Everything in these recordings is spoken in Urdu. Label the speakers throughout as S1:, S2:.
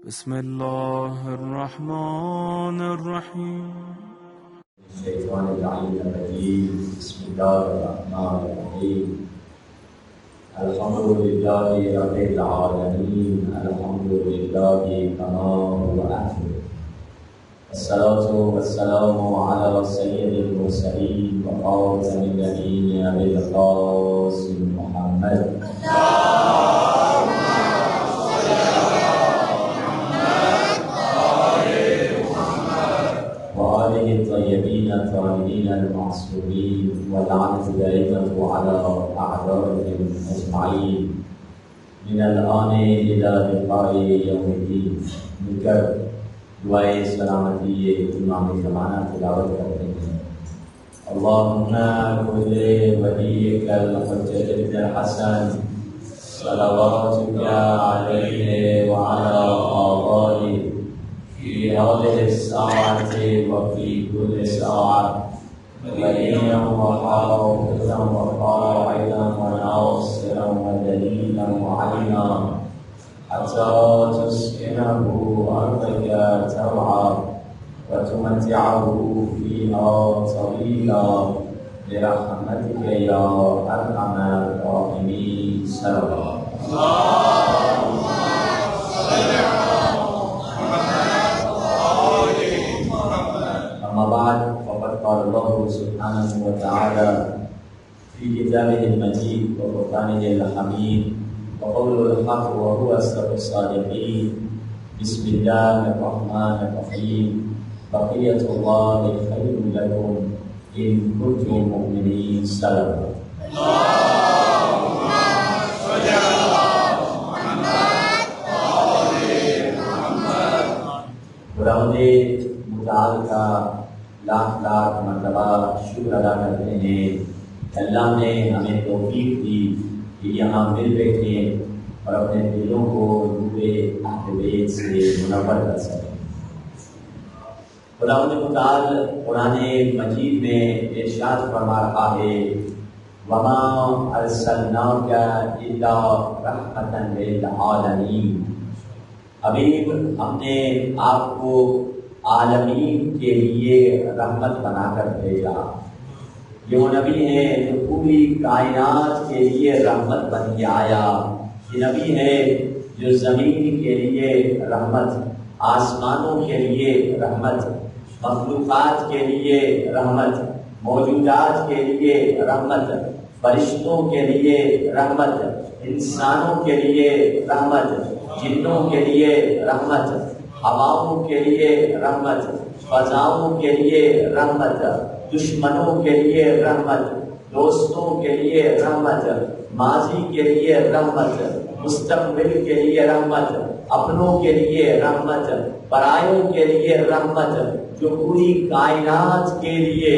S1: بسم الله الرحمن الرحيم.
S2: الشيطان اللعين الرجيم. بسم الله الرحمن الرحيم. الحمد لله رب العالمين. الحمد لله كما هو أهل. الصلاة والسلام على سيد المرسلين وخاتم النبيين أبي القاسم محمد وآله الطيبين الطاهرين المعصومين واللعنة دائمة على أعدائهم أجمعين من الآن إلى لقاء يوم الدين. مل کر دعائے سلامتی امام زمانہ تلاوت کرتے ہیں. اللهم كل وليك الحجة ابن الحسن صلواتك عليه وعلى آبائه في هذه الساعة وفي كل ساعة وليا وحافظا وقائدا وناصرا ودليلا وعينا حتى تسكنه أرضك ترعى وتمتعه فيها طويلا برحمتك يا أرحم الراحمين. سلام. أما بعد فقد قال الله سبحانه وتعالى في كتابه المجيد وقرآنه الحميد وقوله الحق وهو أصدق الصادقين. بسم الله الرحمن الرحيم. بقية الله خير لكم إن كنتم مؤمنين. سلام. خداوند متعال کا لاکھ لاکھ مرتبہ شکر ادا کرتے ہیں. اللہ نے ہمیں توفیق دی کہ یہاں مل بیٹھے اور اپنے دلوں کو نور اہل بیت سے منور کر سکیں. خداوند متعال قرآن مجید میں ارشاد فرما رہا ہے وما ارسلناک الا رحمۃ للعالمین. حبیب ہم نے آپ کو عالمین کے لیے رحمت بنا کر بھیجا. یہ وہ نبی ہے جو پوری کائنات کے لیے رحمت بن کے آیا. یہ نبی ہے جو زمین کے لیے رحمت، آسمانوں کے لیے رحمت، مخلوقات کے لیے رحمت، موجودات کے لیے رحمت، فرشتوں کے لیے رحمت، انسانوں کے لیے رحمت، جنوں کے لیے رحمت، ہواؤں کے لیے رحمت، فضاؤں کے لیے رحمت، دشمنوں کے لیے رحمت، دوستوں کے لیے رحمت، ماضی کے لیے رحمت، مستقبل کے لیے رحمت، اپنوں کے لیے رحمت، پرایوں کے لیے رحمت. جو پوری کائنات کے لیے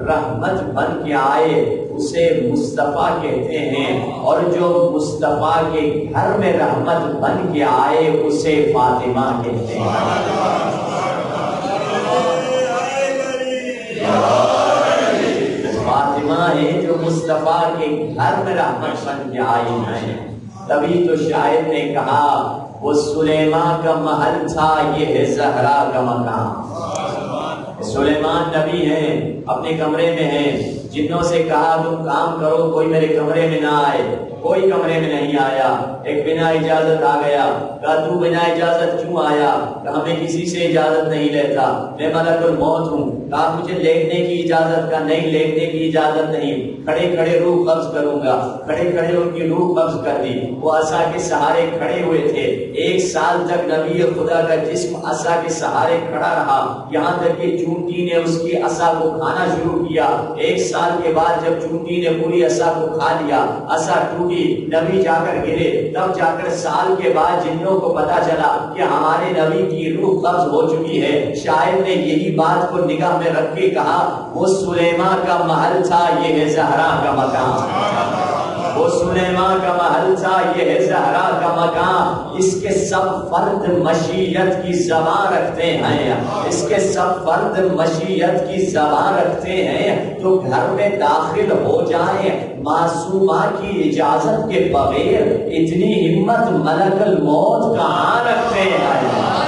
S2: رحمت بن کے آئے اسے مصطفیٰ کہتے ہیں، اور جو مصطفیٰ کے گھر میں رحمت بن کے آئے اسے فاطمہ کہتے ہیں. فاطمہ ہے جو مصطفیٰ کے گھر میں رحمت بن کے آئی ہیں. تبھی تو شاعر نے کہا وہ سلیمان کا محل تھا، یہ ہے زہرا کا مقام. سلیمان نبی ہیں، اپنے کمرے میں ہیں. جنوں سے کہا تم کام کرو، کوئی میرے کمرے میں نہ آئے. کوئی کمرے میں نہیں آیا. ایک بنا اجازت آ گیا. کہا تو بنا اجازت کیوں آیا؟ کہا میں کسی سے اجازت نہیں لیتا، میں ملک الموت ہوں. کہا مجھے لیٹنے کی اجازت؟ کا نہیں، لیٹنے کی اجازت نہیں، کھڑے کھڑے روح قبض کروں گا. کھڑے کھڑے ان کی روح قبض کر دی. وہ عصا کے سہارے کھڑے ہوئے تھے. 1 سال تک نبی خدا کا جسم عصا کے سہارے کھڑا رہا، یہاں تک کہ چونٹی نے اس کی عصا کو کھانا شروع کیا. 1 سال کے بعد جب چونٹی نے پوری عصا کو کھا لیا، عصا ٹوٹی، نبی جا کر گرے. تب جا کر سال کے بعد جنوں کو پتا چلا کہ ہمارے نبی کی روح قبض ہو چکی ہے. شاعر نے یہی بات کو نگاہ میں رکھ کے کہا وہ سلیمان کا محل تھا، یہ ہے زہرا کا مقام. وہ سلیمان کا محل تھا، یہ ہے زہرا کا مقام. اس کے سب فرد مشیت کی زبان رکھتے ہیں، اس کے سب فرد مشیت کی زبان رکھتے ہیں. تو گھر میں داخل ہو جائیں معصومہ کی اجازت کے بغیر، اتنی ہمت ملک الموت کہاں رکھتے ہیں؟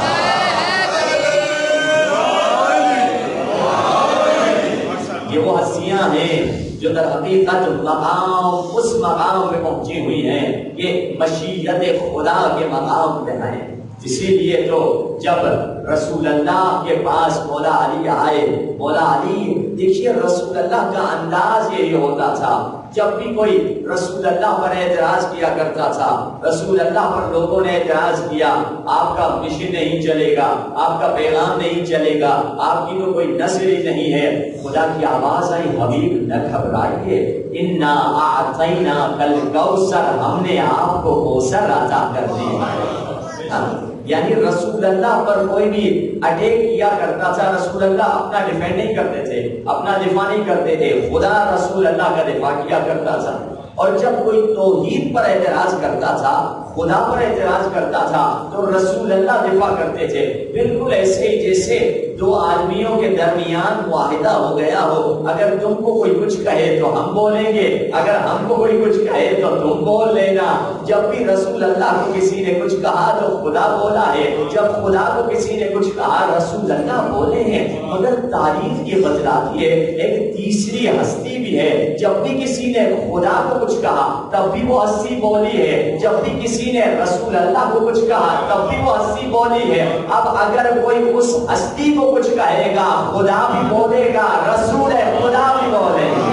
S2: ہستیاں ہیں جو در حقیقت مقام اس مقام پہ پہنچی ہوئی ہیں کہ مشیت خدا کے مقام پہ ہیں. اسی لیے تو جب رسول اللہ کے پاس مولا علی آئے، مولا علی دیکھیے رسول اللہ کا انداز یہی ہوتا تھا. جب بھی کوئی رسول اللہ پر اعتراض کیا کرتا تھا، رسول اللہ پر لوگوں نے اعتراض کیا، آپ کا مشن نہیں چلے گا، آپ کا پیغام نہیں چلے گا، آپ کی تو کوئی نسل ہی نہیں ہے، خدا کی آواز آئی حبیب نہ گھبرائیے، انا اعطیناک الکوثر، ہم نے آپ کو کوثر عطا کر دیا. یعنی رسول اللہ پر کوئی بھی اٹیک کیا کرتا تھا، رسول اللہ اپنا ڈیفینڈ نہیں کرتے تھے، اپنا دفاع نہیں کرتے تھے، خدا رسول اللہ کا دفاع کیا کرتا تھا. اور جب کوئی توحید پر اعتراض کرتا تھا، خدا پر اعتراض کرتا تھا، تو رسول اللہ دفاع کرتے تھے. بالکل ایسے ہی جیسے دو آدمیوں کے درمیان معاہدہ ہو گیا ہو، اگر تم کو کوئی کچھ کہے تو ہم بولیں گے، اگر ہم کو کوئی کچھ کہے تو تم بول لینا. جب بھی رسول اللہ کو کسی نے کچھ کہا تو خدا بولا ہے، جب خدا کو کسی نے کچھ کہا رسول اللہ بولے ہیں. مگر تاریخ یہ بتلاتی ہے ایک تیسری ہستی بھی ہے، جب بھی کسی نے خدا کو کچھ کہا تب بھی وہ ہستی بولی ہے، جب بھی کسی نے رسول اللہ کو کچھ کہا تب بھی وہ ہستی بولی ہے. اب اگر کوئی اس ہستی کو کچھ کہے گا خدا بھی بولے گا، رسول ہے خدا بھی بولے گا.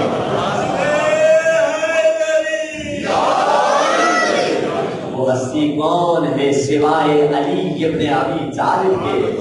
S2: وہ ہستی کون ہے سوائے علی ابن ابی طالب کے؟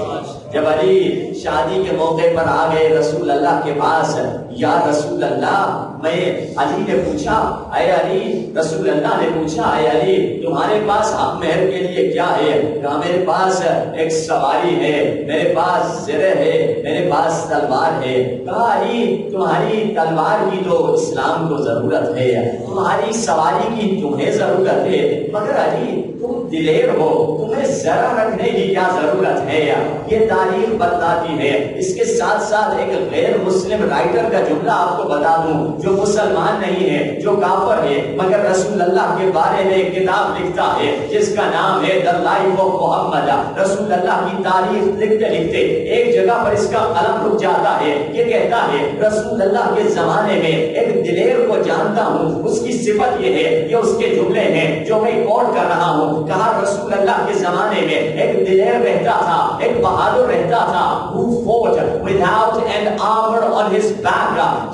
S2: جب علی شادی کے موقع پر آ گئے رسول اللہ کے پاس، یا رسول اللہ، میں علی نے پوچھا، اے علی، رسول اللہ نے پوچھا، اے علی تمہارے پاس حق مہر کے لیے کیا ہے؟ کہا میرے پاس ایک سواری ہے، میرے پاس زرہ ہے، میرے پاس تلوار ہے. کہا علی تمہاری تلوار کی تو اسلام کو ضرورت ہے، تمہاری سواری کی تمہیں ضرورت ہے، مگر علی تم دلیر ہو، تمہیں زرہ رکھنے کی کیا ضرورت ہے؟ یہ تاریخ بتاتی ہے. اس کے ساتھ ساتھ ایک غیر مسلم رائٹر کا جملہ آپ کو بتا دوں، جو مسلمان نہیں ہے، جو کافر ہے، مگر رسول اللہ کے بارے میں ایک کتاب لکھتا ہے جس کا نام ہے The Life of Muhammad. رسول اللہ کی تاریخ لکھتے لکھتے ایک جگہ پر اس کا قلم رک جاتا ہے. یہ کہتا ہے رسول اللہ کے زمانے میں ایک دلیر کو جانتا ہوں، اس کی صفت یہ ہے، یہ اس کے جملے ہیں جو میں کوٹ کر رہا ہوں. کہا رسول اللہ کے زمانے میں ایک دلیر رہتا تھا، ایک بہادر رہتا تھا، who fought without an armor on his back.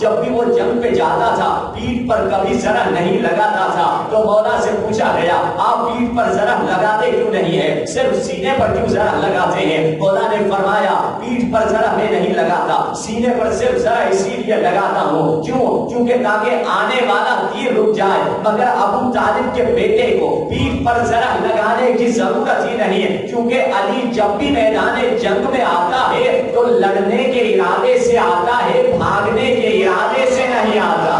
S2: جب بھی وہ جنگ پہ جاتا تھا پیٹھ پر کبھی زرہ نہیں لگاتا تھا. تو مولا سے پوچھا گیا آپ پیٹھ پر زرہ لگاتے کیوں نہیں ہے، صرف سینے پر کیوں زرہ لگاتے ہیں؟ مولا نے فرمایا پیٹھ پر زرہ میں نہیں لگاتا، سینے پر صرف زرہ اسی لیے لگاتا ہوں. کیوں؟ کیونکہ تاکہ آنے والا تیر رک جائے. مگر ابو طالب کے بیٹے کو پیٹھ پر زرہ لگانے کی ضرورت ہی نہیں ہے، کیونکہ علی جب بھی میدان جنگ میں آتا ہے تو لڑنے کے ارادے سے آتا ہے، بھاگنے کے ارادے سے نہیں آتا.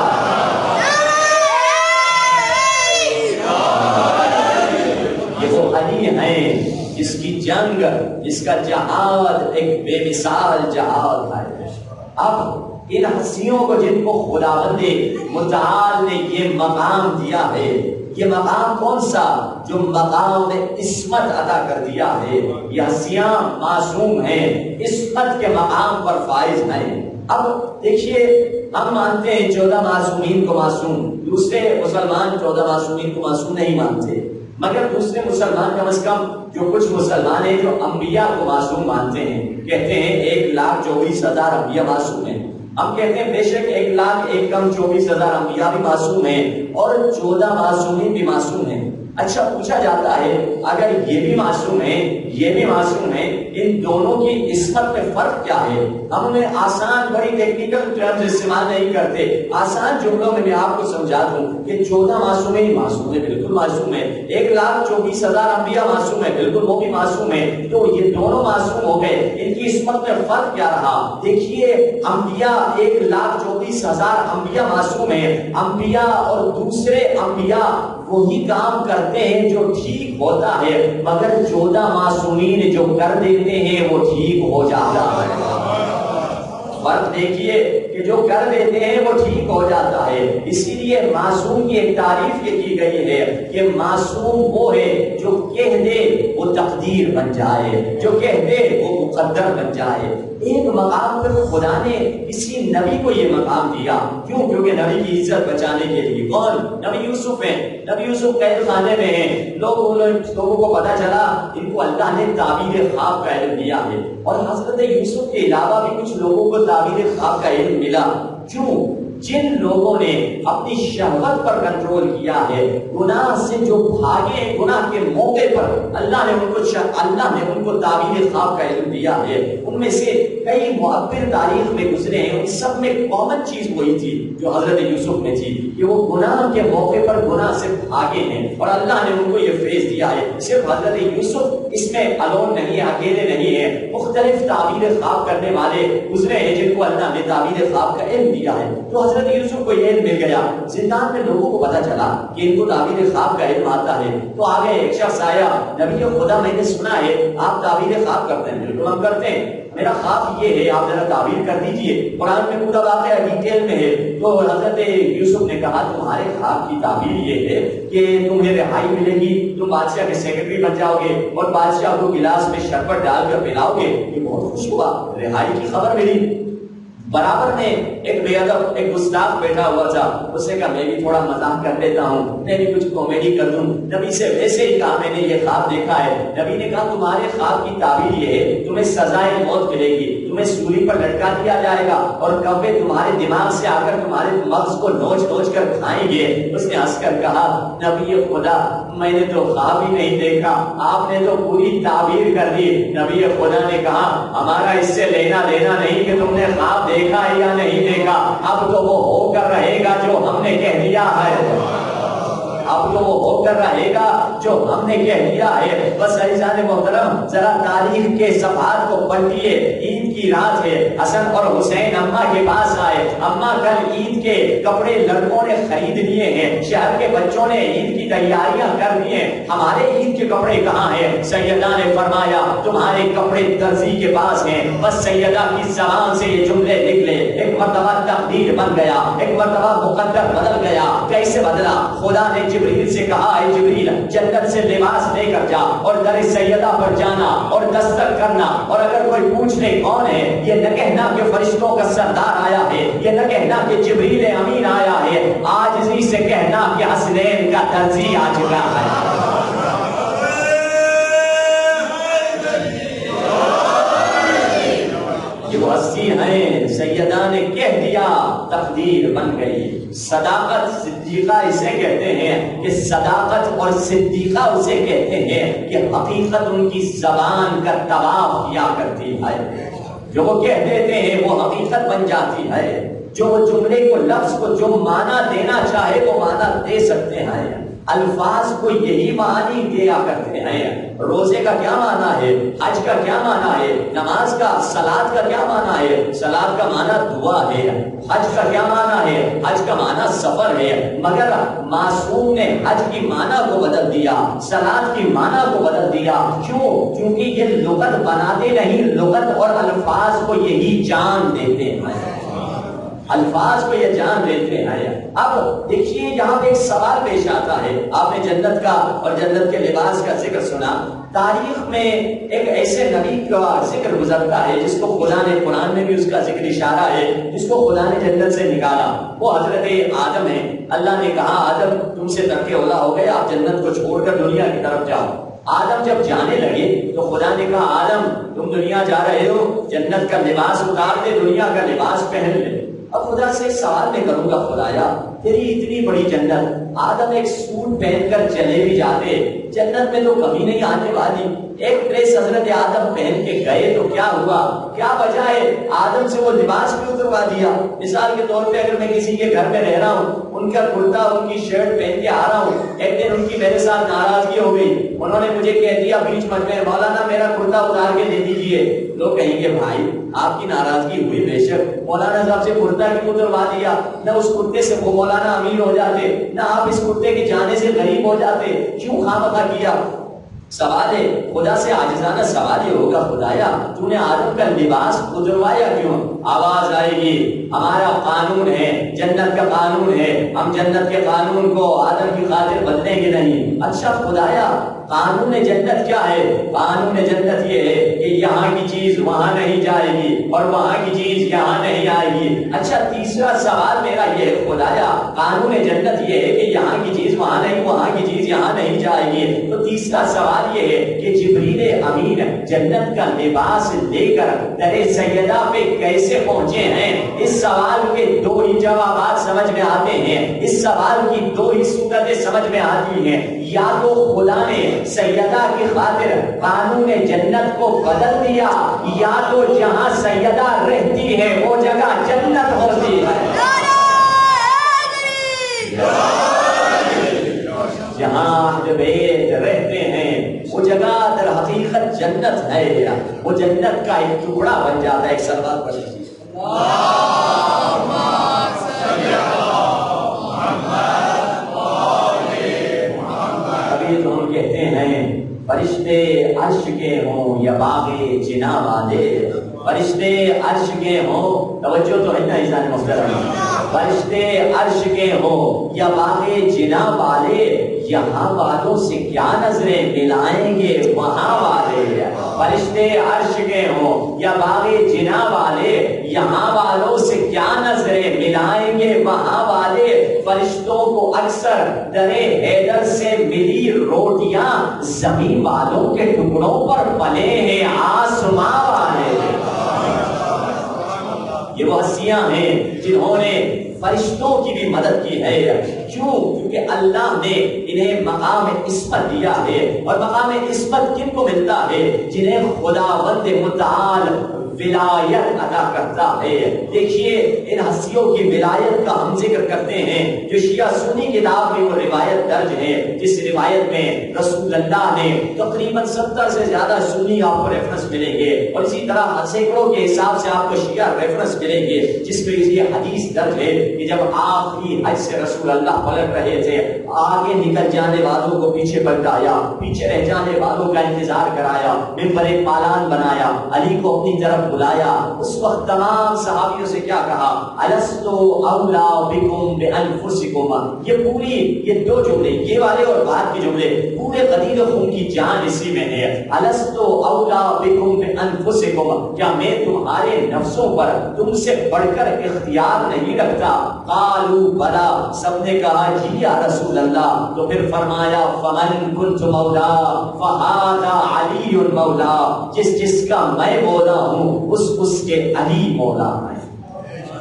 S2: یہ وہ علی ہیں جس کی جنگ، جس کا جہاد ایک بے مثال جہاد ہے. اب ان ہستیوں کو جن کو خداوند متعال نے یہ مقام دیا ہے، یہ مقام کون سا؟ جو مقام عصمت عطا کر دیا ہے. یہ ہستیاں معصوم ہیں، عصمت کے مقام پر فائز ہیں. اب دیکھیے ہم مانتے ہیں 14 معصومین کو معصوم، دوسرے مسلمان 14 معصومین کو معصوم نہیں مانتے، مگر دوسرے مسلمان کم از کم جو کچھ مسلمان ہیں جو انبیاء کو معصوم مانتے ہیں، کہتے ہیں 1,24,000 انبیاء معصوم ہیں. ہم کہتے ہیں بے شک 1,24,000 انبیاء بھی معصوم ہیں اور 14 معصومین بھی معصوم ہیں. اچھا پوچھا جاتا ہے اگر یہ بھی معصوم ہیں یہ بھی معصوم ہیں، ان دونوں کی عصمت میں فرق کیا ہے؟ ہم انہیں آسان بڑی ٹیکنیکل ٹرمز استعمال نہیں کرتے، آسان جملوں میں آپ کو سمجھا دوں کہ 14 معصوم ہی معصوم ہے، بالکل معصوم ہے. 1,24,000 انبیاء معصوم ہے، بالکل وہ بھی معصوم ہے. تو یہ دونوں معصوم ہو گئے، ان کی عصمت میں فرق کیا رہا؟ دیکھیے انبیاء 1,24,000 انبیاء معصوم ہیں. انبیاء اور دوسرے انبیاء وہی کام کرتے ہیں جو ٹھیک ہوتا ہے، مگر 14 معصومین جو کر دیتے ہیں وہ ٹھیک ہو جاتا ہے. فرق دیکھیے کہ کہ جو کر دیتے ہیں وہ ٹھیک ہو جاتا ہے. اسی لیے معصوم کی ایک تعریف یہ کی گئی ہے کہ معصوم وہ ہے جو کہہ دے وہ تقدیر بن جائے, جو کہہ دے وہ مقدر بن جائے. ایک مقام پر خدا نے کسی نبی کو یہ مقام دیا, کیوں؟ کیونکہ نبی کی عزت بچانے کے لیے. کون؟ نبی یوسف ہیں. نبی یوسف قید خانے میں ہیں, لوگوں کو پتا چلا ان کو اللہ نے تعبیر خواب کا علم دیا ہے, اور حضرت یوسف کے علاوہ بھی کچھ لوگوں کو تعبیر خواب کا علم ملا. کیوں؟ جن لوگوں نے اپنی شہوت پر کنٹرول کیا ہے, گناہ سے جو بھاگے, گناہ کے موقع پر اللہ نے ان کو تعبیر خواب کا علم دیا ہے. ان میں سے کئی معبر تاریخ میں گزرے ہیں, ان سب میں کامن چیز وہی تھی جو حضرت یوسف میں تھی, کہ وہ گناہ کے موقع پر گناہ سے بھاگے ہیں اور اللہ نے ان کو یہ فیض دیا ہے. صرف حضرت یوسف اس میں الون نہیں ہے, اکیلے نہیں ہیں, مختلف تعبیر خواب کرنے والے گزرے ہیں جن کو اللہ نے تعبیر خواب کا علم دیا ہے. تو حضرت یوسف کو یہ علم مل گیا, زندان میں لوگوں کو پتا چلا کہ ان کو تعبیر خواب کا علم آتا ہے. تو آگے ایک شخص آیا, نبی خدا میں نے سنا ہے آپ تعبیر خواب کرتے ہیں. بالکل ہم کرتے ہیں, میرا خواب یہ ہے, آپ ذرا تعبیر کر دیجئے. قرآن میں پورا واقعہ ڈیٹیل میں ہے. تو حضرت یوسف نے کہا تمہارے خواب کی تعبیر یہ ہے کہ تمہیں رہائی ملے گی, تم بادشاہ کے سیکرٹری بن جاؤ گے اور بادشاہ کو گلاس میں شربت ڈال کر پلاؤ گے. یہ بہت خوش ہوا, رہائی کی خبر ملی. برابر میں ایک بے ادب, ایک گستاخ بیٹھا ہوا تھا. اس نے کہا میں بھی تھوڑا مزاح کر لیتا ہوں, میں بھی کچھ کامیڈی کر دوں. نبی سے ویسے ہی کہا میں نے یہ خواب دیکھا ہے. نبی نے کہا تمہارے خواب کی تعبیر یہ ہے تمہیں سزائے موت ملے گی, تمہیں سولی پر لٹکا دیا جائے گا اور کبے تمہارے دماغ سے آ کر تمہارے مغز کو نوچ نوچ کر کھائیں گے. اس نے ہنس کر کہا نبی خدا میں نے تو خواب ہی نہیں دیکھا, آپ نے تو پوری تعبیر کر دی. نبی خدا نے کہا ہمارا اس سے لینا دینا نہیں کہ تم نے خواب دیکھا ہے یا نہیں دیکھا, اب تو وہ ہو کر رہے گا جو ہم نے کہہ دیا ہے. اب تو وہ ہو کر رہے گا جو ہم نے کہہ دیا ہے. بس عزیزان محترم ذرا تاریخ کے صفحات کو پلٹیے. عید کی رات ہے, حسن اور حسین اماں کے پاس آئے. اماں کل عید کے کپڑے لڑکوں نے خرید لیے ہیں, شہر کے بچوں نے عید کی تیاریاں کر لی ہیں, ہمارے عید کے کپڑے کہاں ہیں؟ سیدہ نے فرمایا تمہارے کپڑے درزی کے پاس ہیں. بس سیدہ کی زبان سے یہ جملے نکلے. ایک مرتبہ تقدیر بن گیا, ایک مرتبہ مقدر بدل گیا. کیسے بدلا؟ خدا نے جبریل سے کہا اے جبریل جنت سے لباس لے کر جا اور در سیدہ پر جانا اور دستک کرنا, اور اگر کوئی پوچھ لے کون ہے, یہ نہ کہنا کہ فرشتوں کا سردار آیا ہے, یہ نہ کہنا کہ جبریل امین آیا ہے, عاجزی سے کہنا کہ حسنین کا درزی آ چکا ہے. یہ وہ ہستی ہیں, سیدہ نے کہہ دیا تقدیر بن گئی. صداقت صدیقہ اسے کہتے ہیں کہ صداقت اور صدیقہ اسے کہتے ہیں کہ حقیقت ان کی زبان کا طواف کیا کرتی ہے. جو وہ کہہ دیتے ہیں وہ حقیقت بن جاتی ہے. جو وہ جملے کو, لفظ کو جو معنی دینا چاہے وہ معنی دے سکتے ہیں. الفاظ کو یہی معنی دیا کرتے ہیں. روزے کا کیا معنی ہے, حج کا کیا معنی ہے, نماز کا, صلاۃ کا کیا معنی ہے, صلاۃ کا معنی دعا ہے. حج کا کیا معنی ہے, حج کا معنی سفر ہے. مگر معصوم نے حج کی معنی کو بدل دیا, صلاۃ کی معنی کو بدل دیا. کیوں؟ کیونکہ یہ لغت بناتے نہیں, لغت اور الفاظ کو یہی جان دیتے ہیں, الفاظ کو یہ جان لیتے ہیں. اب دیکھیے یہاں پہ ایک سوال پیش آتا ہے. آپ نے جنت کا اور جنت کے لباس کا ذکر سنا. تاریخ میں ایک ایسے نبی کا ذکر گزرتا ہے جس کو خدا نے, قرآن میں بھی اس کا ذکر اشارہ ہے, جس کو خدا نے جنت سے نکالا. وہ حضرت آدم ہے. اللہ نے کہا آدم تم سے ترک اولا ہو گئے, آپ جنت کو چھوڑ کر دنیا کی طرف جاؤ. آدم جب جانے لگے تو خدا نے کہا آدم تم دنیا جا رہے ہو, جنت کا لباس اتار دے, دنیا کا لباس پہن لے. اب خدا سے ایک سوال میں کروں گا, خدایا تیری اتنی بڑی جنت, آدم ایک سوٹ پہن کر چلے بھی جاتے, جنت میں تو کبھی نہیں آنے والی. ایک ڈریس حضرت آدم پہن کے گئے تو کیا ہوا, کیا وجہ ہے آدم سے وہ لباس بھی اتروا دیا. مثال کے طور پہ اگر میں کسی کے گھر میں رہ رہا ہوں, ان کا کرتا ان کی شرٹ پہن کے آ رہا ہوں, ایک دن ان کی میرے ساتھ ناراضگی ہو گئی, انہوں نے مجھے کہہ دیا بیچ مجھ میں مولانا میرا کرتا اتار کے دے دیجیے. لوگ کہیں گے بھائی آپ کی ناراضگی ہوئی بے شک, مولانا صاحب سے کرتا کیوں اتروا دیا, نہ اس کرتے سے وہ مولانا امیر ہو جاتے, نہ آپ اس کرتے کے جانے سے غریب ہو جاتے, کیوں خواہ کیا. سوال ہے خدا سے عاجزانہ سوال یہ ہوگا خدایا تو نے آدم کا لباس اتروایا کیوں؟ آواز آئے گی ہمارا قانون ہے، جنت کا قانون ہے، ہم جنت کے قانون کو آدم کی خاطر بدلیں گے نہیں۔ اچھا خدایا قانون جنت کیا ہے؟ قانون جنت یہ ہے کہ یہاں کی چیز وہاں نہیں جائے گی اور وہاں کی چیز یہاں نہیں آئے گی۔ اچھا تیسرا سوال میرا یہ ہے خدایا قانون جنت یہ ہے کہ یہاں کی چیز وہاں نہیں، وہاں کی چیز یہاں نہیں جائے گی، تو تیسرا سوال یہ ہے کہ جبریل امین جنت کا لباس لے کر در سیدہ پہ کیسے پہنچے ہیں؟ اس سوال کے دو ہی جوابات سمجھ میں آتے ہیں، اس سوال کی دو ہی صورتیں سمجھ میں آتی ہیں۔ یا تو خدا نے سیدہ کی خاطر قانون جنت کو بدل دیا، یا تو جہاں سیدہ رہتی ہے وہ جگہ جنت ہوتی ہے۔ جہاں اہل بیت رہتے ہیں وہ جگہ در حقیقت جنت ہے، وہ جنت کا ایک ٹکڑا بن جاتا ہے۔ ایک سلوات پڑھ لیجیے تو ہم کہتے ہیں فرشتے عرش کے ہوں یا باغ جنا والے، فرشتے عرش کے ہوں، توجہ تو ہے نا عزیزان محترم، فرشتے عرش کے ہوں یا باغ جنا والے، یہاں والوں سے کیا نظریں ملائیں گے وہاں والے۔ فرشتے عرش کے ہوں یا باغ جنا والے، یہاں والوں سے کیا نظریں ملائیں گے وہاں والے۔ فرشتوں کو اکثر درے حیدر سے ملی روٹیاں زمین والوں کے ٹکڑوں پر پلے ہیں آسماں والے۔ یہ وہ ہستیاں ہیں جنہوں نے فرشتوں کی بھی مدد کی ہے، کیوں؟ کیونکہ اللہ نے انہیں مقام عصمت دیا ہے، اور مقام عصمت کن کو ملتا ہے؟ جنہیں خداوند متعال ولایت عطا کرتا ہے۔ دیکھیے ان ہستیوں کی ولایت کا ہم ذکر کرتے ہیں جو شیعہ سنی کتاب میں وہ روایت درج ہے، جس روایت میں رسول اللہ نے تقریباً 70 سے زیادہ سنی آپ کو ریفرنس ملیں گے، اور اسی طرح سینکڑوں کے حساب سے آپ کو شیعہ ریفرنس ملیں گے، جس میں یہ حدیث درج ہے کہ جب آخری حج سے رسول اللہ پلٹ رہے تھے، آگے نکل جانے والوں کو پیچھے پلٹایا، پیچھے رہ جانے والوں کا انتظار کرایا، ممبر پالان بنایا، علی کو اپنی طرف بلایا۔ اس وقت تمام صحابیوں سے کیا کہا؟ الستو اولا بکم بانفسکم۔ یہ دو جملے، یہ والے اور بعد کے جملے، پورے قدیر خون کی جان اسی میں ہے۔ الستو اولا بکم بانفسکم، کیا میں تمہارے نفسوں پر تم سے بڑھ کر اختیار نہیں رکھتا؟ قالوا بلا، سب نے کہا جی یا رسول اللہ۔ تو پھر فرمایا فمن کنت مولا فہذا علی مولا، جس کا میں مولا ہوں اس کے علی مولا ہے۔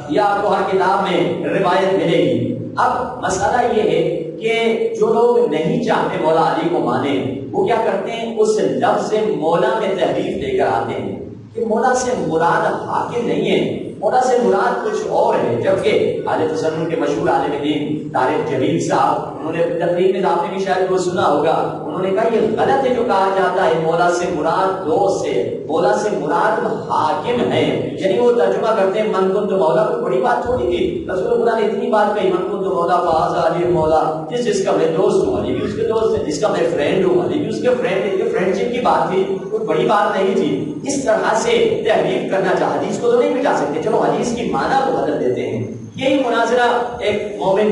S2: یہ آپ کو ہر کتاب میں روایت ملے گی۔ اب مسئلہ یہ ہے کہ جو لوگ نہیں چاہتے مولا علی کو مانے، وہ کیا کرتے ہیں؟ اس لفظ مولا میں تحریف لے کر آتے ہیں کہ مولا سے مراد حاکم نہیں ہے، مولا سے مراد کچھ اور ہے۔ جبکہ اہل تسنن کے مشہور عالم دین طارق جلیل صاحب، انہوں نے تقریر میں آپ نے بھی شاید وہ سنا ہوگا، انہوں نے کہا یہ غلط ہے جو کہا جاتا ہے مولا سے مراد دوست ہے، مولا سے مراد حاکم ہے۔ یعنی وہ ترجمہ کرتے ہیں من کنت مولا، کوئی بڑی بات تھوڑی تھی، رسول اللہ نے اتنی بات کہی من کنت مولا فہذا علی مولا، جس کا میں دوست ہوں علی بھی اس کے دوست ہے، جس کا میں فرینڈ ہوں علی بھی اس کے فرینڈ ہے۔ یہ فرینڈشپ کی بات تھی، کوئی بڑی بات نہیں تھی۔ اس طرح سے تحریف کرنا چاہا، حدیث کو تو نہیں مٹا سکتے، چلو حدیث کی معنی کو بدل دیتے ہیں۔ یہی مناظرہ ایک مومن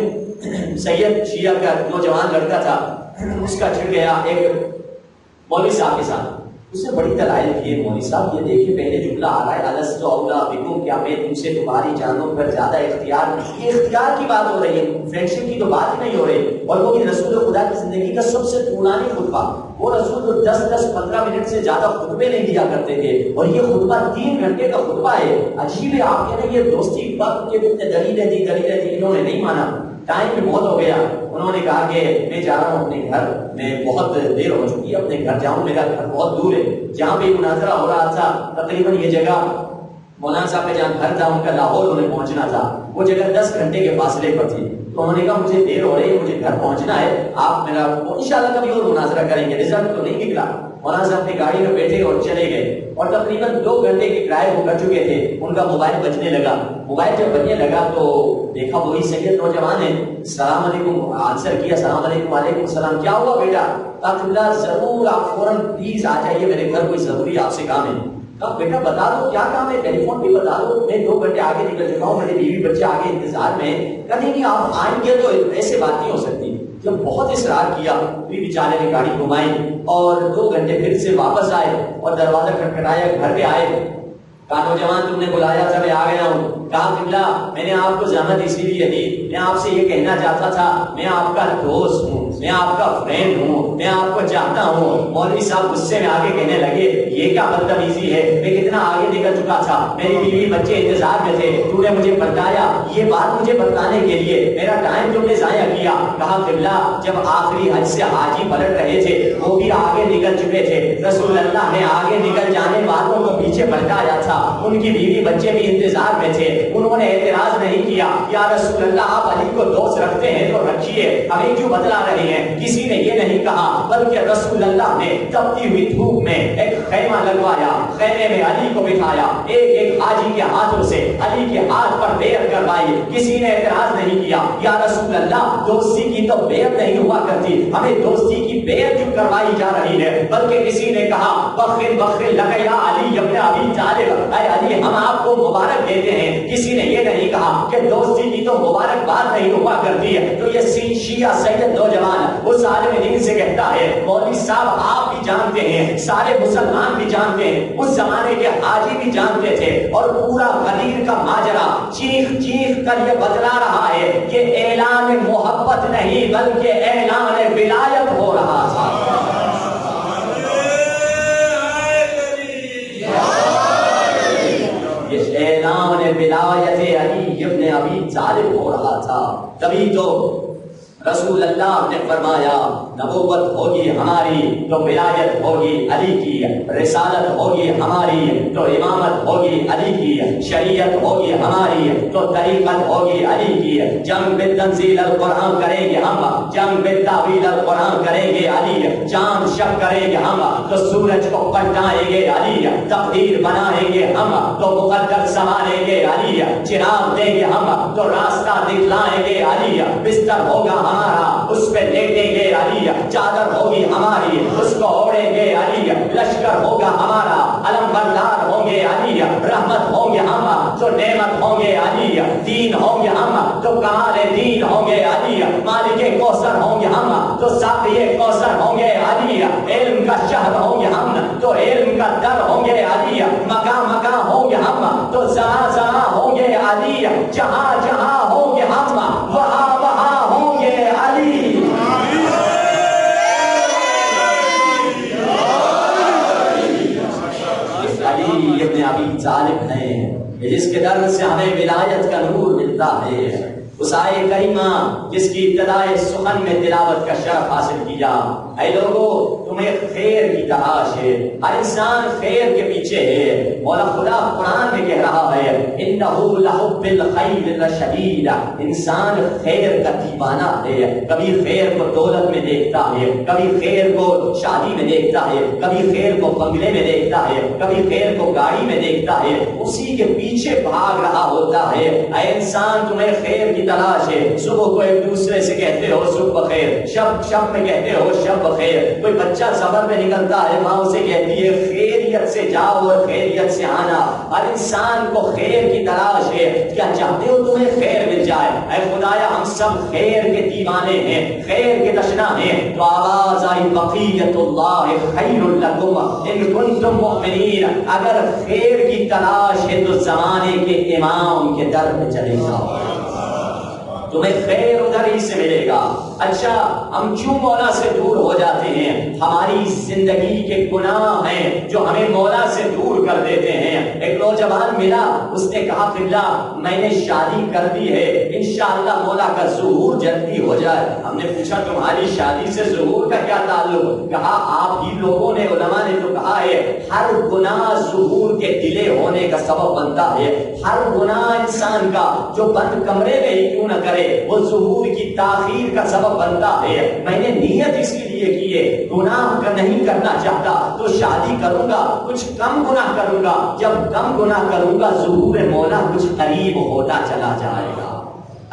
S2: سید شیعہ کا نوجوان لڑکا تھا، اس کا چھڑ گیا ایک مولوی صاحب کے ساتھ، اس نے بڑی دلائل کی ہے مولوی صاحب یہ دیکھیے پہلے جملہ آ رہا ہے الست اولا بکم، کیا میں تم سے تمہاری جانوں پر زیادہ اختیار، یہ اختیار کی بات ہو رہی ہے، فرینڈشپ کی تو بات ہی نہیں ہو رہی۔ اور وہ رسول خدا کی زندگی کا سب سے طولانی خطبہ، وہ رسول تو 10-15 منٹ سے زیادہ خطبے نہیں دیا کرتے تھے، اور یہ خطبہ 3 گھنٹے کا خطبہ ہے۔ عجیب ہے، آپ کہہ رہے ہیں یہ دوستی بات کے دلیلیں دی، انہوں نے نہیں مانا، ٹائم بھی بہت ہو گیا۔ انہوں نے کہا کہ میں جا رہا ہوں اپنے گھر میں، بہت دیر ہو چکی ہے، اپنے گھر جاؤں، میرا گھر بہت دور ہے۔ جہاں بھی مناظرہ ہو رہا تھا تقریباً یہ جگہ مولانا صاحب کا جہاں گھر تھا ان کا لاہور انہیں پہنچنا تھا، وہ جگہ 10 گھنٹے کے فاصلے پر تھی۔ تو انہوں نے کہا مجھے دیر ہو رہی ہے، مجھے گھر پہنچنا ہے، آپ میرا انشاءاللہ کبھی اور مناظرہ کریں گے، رزلٹ تو نہیں نکلا۔ مولانا صاحب اپنی گاڑی میں بیٹھے اور چلے گئے، اور اور تقریباً 2 گھنٹے کے ڈرائیو وہ کر چکے تھے. ان کا موبائل بجنے لگا. موبائل جب بجنے لگا تو دیکھا وہی سید نوجوان ہے. السلام علیکم آنسر کیا. السلام علیکم. وعلیکم السلام. کیا ہوا بیٹا؟ کہا ضرور آپ فوراً پلیز آ جائیے میرے گھر, کوئی ضروری آپ سے کام ہے. کہا بیٹا بتا دو کیا کام ہے, ٹیلی فون بھی بتا دو, میں 2 گھنٹے آگے نکل چکا ہوں, میرے بیوی بچے آگے انتظار میں. کہا نہیں آپ آئیں گے تو ایسے بات نہیں ہو سکتی. جب بہت اصرار کیا پھر بیچارے نے گاڑی گھمائی اور 2 گھنٹے پھر سے واپس آئے اور دروازہ کھٹکھٹایا, گھر پہ آئے. کہا نوجوان تم نے بلایا تھا میں آ گیا ہوں. کہا قبلہ میں نے آپ کو زحمت اسی لیے دی, میں آپ سے یہ کہنا چاہتا تھا میں آپ کا دوست ہوں, میں آپ کا فرینڈ ہوں, میں آپ کو چاہتا ہوں. مولوی صاحب غصے میں آگے کہنے لگے یہ کیا بدتمیزی ہے, میں کتنا آگے نکل چکا تھا, میری بیوی بچے انتظار میں تھے, تو نے مجھے بتایا یہ بات مجھے بتانے کے لیے میرا ٹائم تم نے ضائع کیا. کہا قبلہ جب آخری حج سے حاجی پلٹ رہے تھے وہ بھی آگے نکل چکے تھے, رسول اللہ نے آگے نکل جانے والوں کو پیچھے پلٹایا تھا, ان کی بیوی بچے بھی انتظار میں تھے, انہوں نے اعتراض نہیں کیا یا رسول اللہ آپ علی کو دوست رکھتے ہیں تو رکھیے, ہمیں کیوں بتلا رہے ہیں. کسی نے یہ نہیں کہا بلکہ رسول اللہ نے تپتی ہوئی دھوپ میں ایک خیمہ لگوایا, خیمے میں علی کو بٹھایا, ایک ایک حاجی کے ہاتھوں سے علی کے ہاتھ پر بیعت کروائی. کسی نے اعتراض نہیں کیا یا رسول اللہ دوستی کی تو بیعت نہیں ہوا کرتی, ہمیں دوستی کی بیعت کیوں کروائی جا رہی ہے. بلکہ کسی نے کہا بخیر بخیر لگا یا علی ابن ابی طالب, اے علی ہم آپ کو مبارک دیتے ہیں. کسی نے یہ نہیں کہا کہ دوستی کی تو مبارک بات نہیں ہوا کرتی ہے. تو یہ شیعہ سید نوجوان اس عالم دین سے کہتا ہے مولوی صاحب آپ بھی جانتے ہیں, سارے مسلمان بھی جانتے ہیں, اس زمانے کے حاجی بھی جانتے تھے, اور پورا غدیر کا ماجرا چیخ چیخ کر یہ بتلا رہا ہے کہ اعلان محبت نہیں بلکہ اعلان ولایت ہو رہا تھا. اعلان ولایت علی ابن ابی طالب ہو رہا تھا. تبھی تو رسول اللہ نے فرمایا نبوت ہوگی ہماری تو ولایت ہوگی علی کی, رسالت ہوگی ہماری تو امامت ہوگی علی کی, شریعت ہوگی ہماری تو طریقت ہوگی علی کی. جنگ بتنزیل القرآن کریں گے ہم, جنگ بتاویل القرآن کریں گے علی, چاند شب کریں گے ہم تو سورج کو پلٹائیں گے علی, تقدیر بنائیں گے ہم تو مقدر سنبھالیں گے علی, چراغ دیں گے ہم تو راستہ دکھلائیں گے علی, بستر ہوگا ہمارا اس پہ لیٹیں گے علی, چادر ہوگی ہماری اس کو اوڑیں گے علی, لشکر ہوگا ہمارا علم بردار ہوں گے علی, رحمت ہوں گے ہم تو نعمت ہوں گے علی, دین ہوں گے ہم تو کمال دین ہوں گے علی, مالک کوثر ہوں گے ہم تو ساقی کوثر ہوں گے علی, علم کا شہر ہوں گے ہم تو علم کا در ہوں گے علی, مقام مقام ہوں گے ہم تو زہاں زہاں ہوں گے علی, جہاں جہاں ہوں گے ہم وہاں وہاں ہوں گے علی. علی ابن ابی طالب ہیں جس کے در سے ہمیں ولایت کا نور ملتا ہے. اس آیے کریمہ جس کی ابتدائے سخن میں تلاوت کا شرف حاصل کیا. اے لوگو تمہیں خیر کی تلاش ہے, ہر انسان خیر کے پیچھے ہے. مولا خدا قرآن میں کہہ رہا ہے انہ لحب الخیر لشدید, انسان خیر کا دیوانہ ہے. کبھی خیر کو دولت میں دیکھتا ہے, کبھی خیر کو شادی میں دیکھتا ہے, کبھی خیر کو بنگلے میں دیکھتا ہے, کبھی خیر کو گاڑی میں دیکھتا ہے, اسی کے پیچھے بھاگ رہا ہوتا ہے. اے انسان تمہیں خیر کی تلاش ہے. صبح کو ایک دوسرے سے کہتے ہو صبح بخیر, شب میں کہتے ہو شب بخیر. کوئی بچہ سفر میں نکلتا ہے ماں اسے کہتی ہے خیریت سے جاؤ اور خیریت سے آنا. ہر انسان کو خیر کی تلاش ہے. کیا چاہتے ہو تمہیں خیر مل جائے؟ اے خدایا ہم سب خیر کے دیوانے ہیں, خیر کے تشنا ہیں. تو آواز آئی بقیت اللہ خیر لکم ان کنتم مؤمنین, اگر خیر کی تلاش ہے تو زمانے کے امام کے در پہ چلے جاؤ, تمہیں خیر ادھر ہی سے ملے گا. اچھا ہم کیوں مولا سے دور ہو جاتے ہیں؟ ہماری زندگی کے گناہ ہیں جو ہمیں مولا سے دور کر دیتے ہیں. ایک ایک نوجوان ملا، اس نے کہا قبلہ میں نے شادی کر دی ہے، انشاءاللہ مولا کا ظہور جلدی ہو جائے۔ ہم نے پوچھا تمہاری شادی سے ظہور کا کیا تعلق؟ کہا آپ ہی لوگوں نے، علماء نے تو کہا ہے ہر گناہ ظہور کے ڈیلے ہونے کا سبب بنتا ہے۔ ہر گناہ انسان کا جو بند کمرے میں ہی کیوں نہ کرے وہ ظہور کی تاخیر کا سبب بنتا ہے۔ میں نے نیت اس کے لیے کی ہے، گناہ نہیں کرنا چاہتا تو شادی کروں گا، کچھ کم گناہ کروں گا، جب کم گناہ کروں گا ظہور مولا کچھ قریب ہوتا چلا جائے گا۔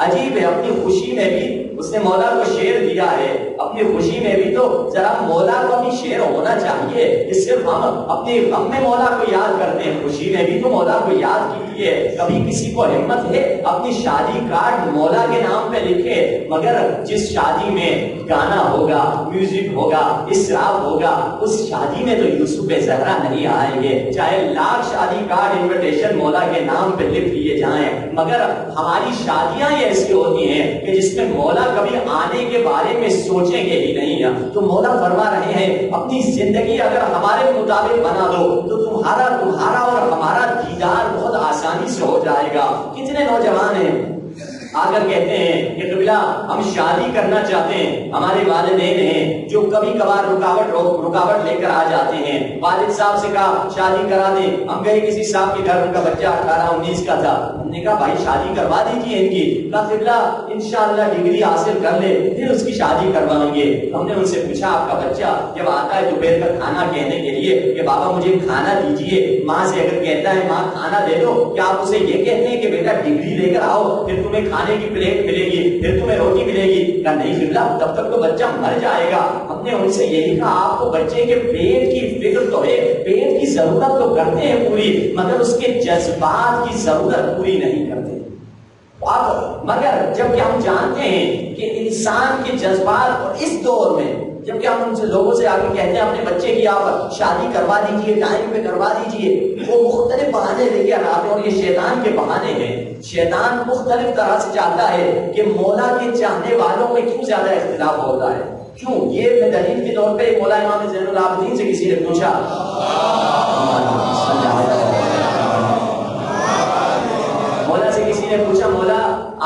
S2: عجیب ہے، اپنی خوشی میں بھی اس نے مولا کو شعر دیا ہے، اپنی خوشی میں بھی تو ذرا مولا کو بھی شعر ہونا چاہیے کہ صرف ہم اپنے غم میں مولا کو یاد کرتے ہیں، خوشی میں بھی تو مولا کو یاد کیجیے۔ کبھی کسی کو ہمت ہے اپنی شادی کارڈ مولا کے نام پہ لکھے، مگر جس شادی میں گانا ہوگا، میوزک ہوگا، اسراف ہوگا، اس شادی میں تو یوسف زہرا نہیں آئیں گے۔ چاہے لاکھ شادی کارڈ انویٹیشن مولا کے نام پہ لکھ لیے جائیں، مگر ہماری شادیاں ایسی ہوتی ہیں کہ جس میں مولا کبھی آنے کے بارے میں سوچیں گے ہی نہیں ہے۔ تو مولا فرما رہے ہیں اپنی زندگی اگر ہمارے مطابق بنا دو تو تمہارا اور ہمارا دیدار بہت آسانی سے ہو جائے گا۔ کتنے نوجوان ہیں آ کر کہتے ہیں کہ قبلہ ہم شادی کرنا چاہتے ہیں، ہمارے والدین ہیں جو کبھی کبھار رکاوٹ لے کر آ جاتے ہیں۔ والد صاحب سے کہا شادی کرا دیں، ہم گئے کسی صاحب کے گھر، ان کا بچہ 18-19 کا تھا، ہم نے کہا بھائی شادی کروا دیجیے ان کی۔ کہا قبلہ انشاءاللہ ڈگری حاصل کر لے پھر اس کی شادی کروائیں گے۔ ہم نے ان سے پوچھا آپ کا بچہ جب آتا ہے دوپہر کا کھانا کہنے کے لیے کہ بابا مجھے کھانا دیجیے، ماں سے اگر کہتا ہے ماں کھانا دے دو، کیا آپ اسے یہ کہتے ہیں کہ بیٹا ڈگری لے کر آؤ پھر تمہیں کھانے کی پلیٹ ملے گی، پھر تمہیں روٹی ملے گی؟ کہا نہیں قبلہ تب تک تو بچہ مر جائے گا۔ ہم نے ان سے یہی کہا آپ کو بچے کے پیٹ کی فکر تو ہے، پیٹ کی ضرورت تو کرتے ہیں پوری، مگر اس کے جذبات کی ضرورت پوری نہیں کرتے۔ مگر جب کہ ہم جانتے ہیں کہ انسان کے جذبات، اور اس دور میں جب کہ ہم ان سے لوگوں سے آ کے کہتے ہیں اپنے بچے کی آپ شادی کروا دیجیے، ٹائم پہ کروا دیجیے، وہ مختلف بہانے لے کے آتے ہیں، اور یہ شیطان کے بہانے ہیں۔ شیطان مختلف طرح سے چاہتا ہے کہ مولا کے چاہنے والوں میں کیوں زیادہ اختلاف ہوتا ہے، کیوں؟ یہ میں دلیل کے طور پہ مولا امام زین العابدین سے کسی نے پوچھا، مولا سے کسی نے پوچھا مولا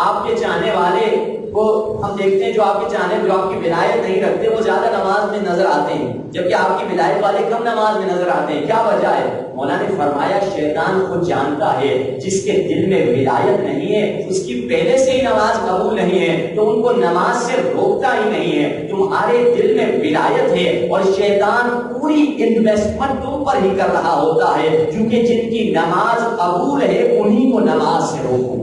S2: آپ کے چاہنے والے کو ہم دیکھتے ہیں جو آپ کے چاہنے جو آپ کی ولایت نہیں رکھتے وہ زیادہ نماز میں نظر آتے ہیں، جبکہ آپ کی ولایت والے کم نماز میں نظر آتے ہیں، کیا وجہ ہے؟ مولا نے فرمایا شیطان خود جانتا ہے جس کے دل میں ولایت نہیں ہے اس کی پہلے سے ہی نماز قبول نہیں ہے تو ان کو نماز سے روکتا ہی نہیں ہے۔ تمہارے دل میں ولایت ہے اور شیطان پوری انویسٹمنٹ تم پر ہی کر رہا ہوتا ہے، کیونکہ جن کی نماز قبول ہے انہی کو نماز سے روکو۔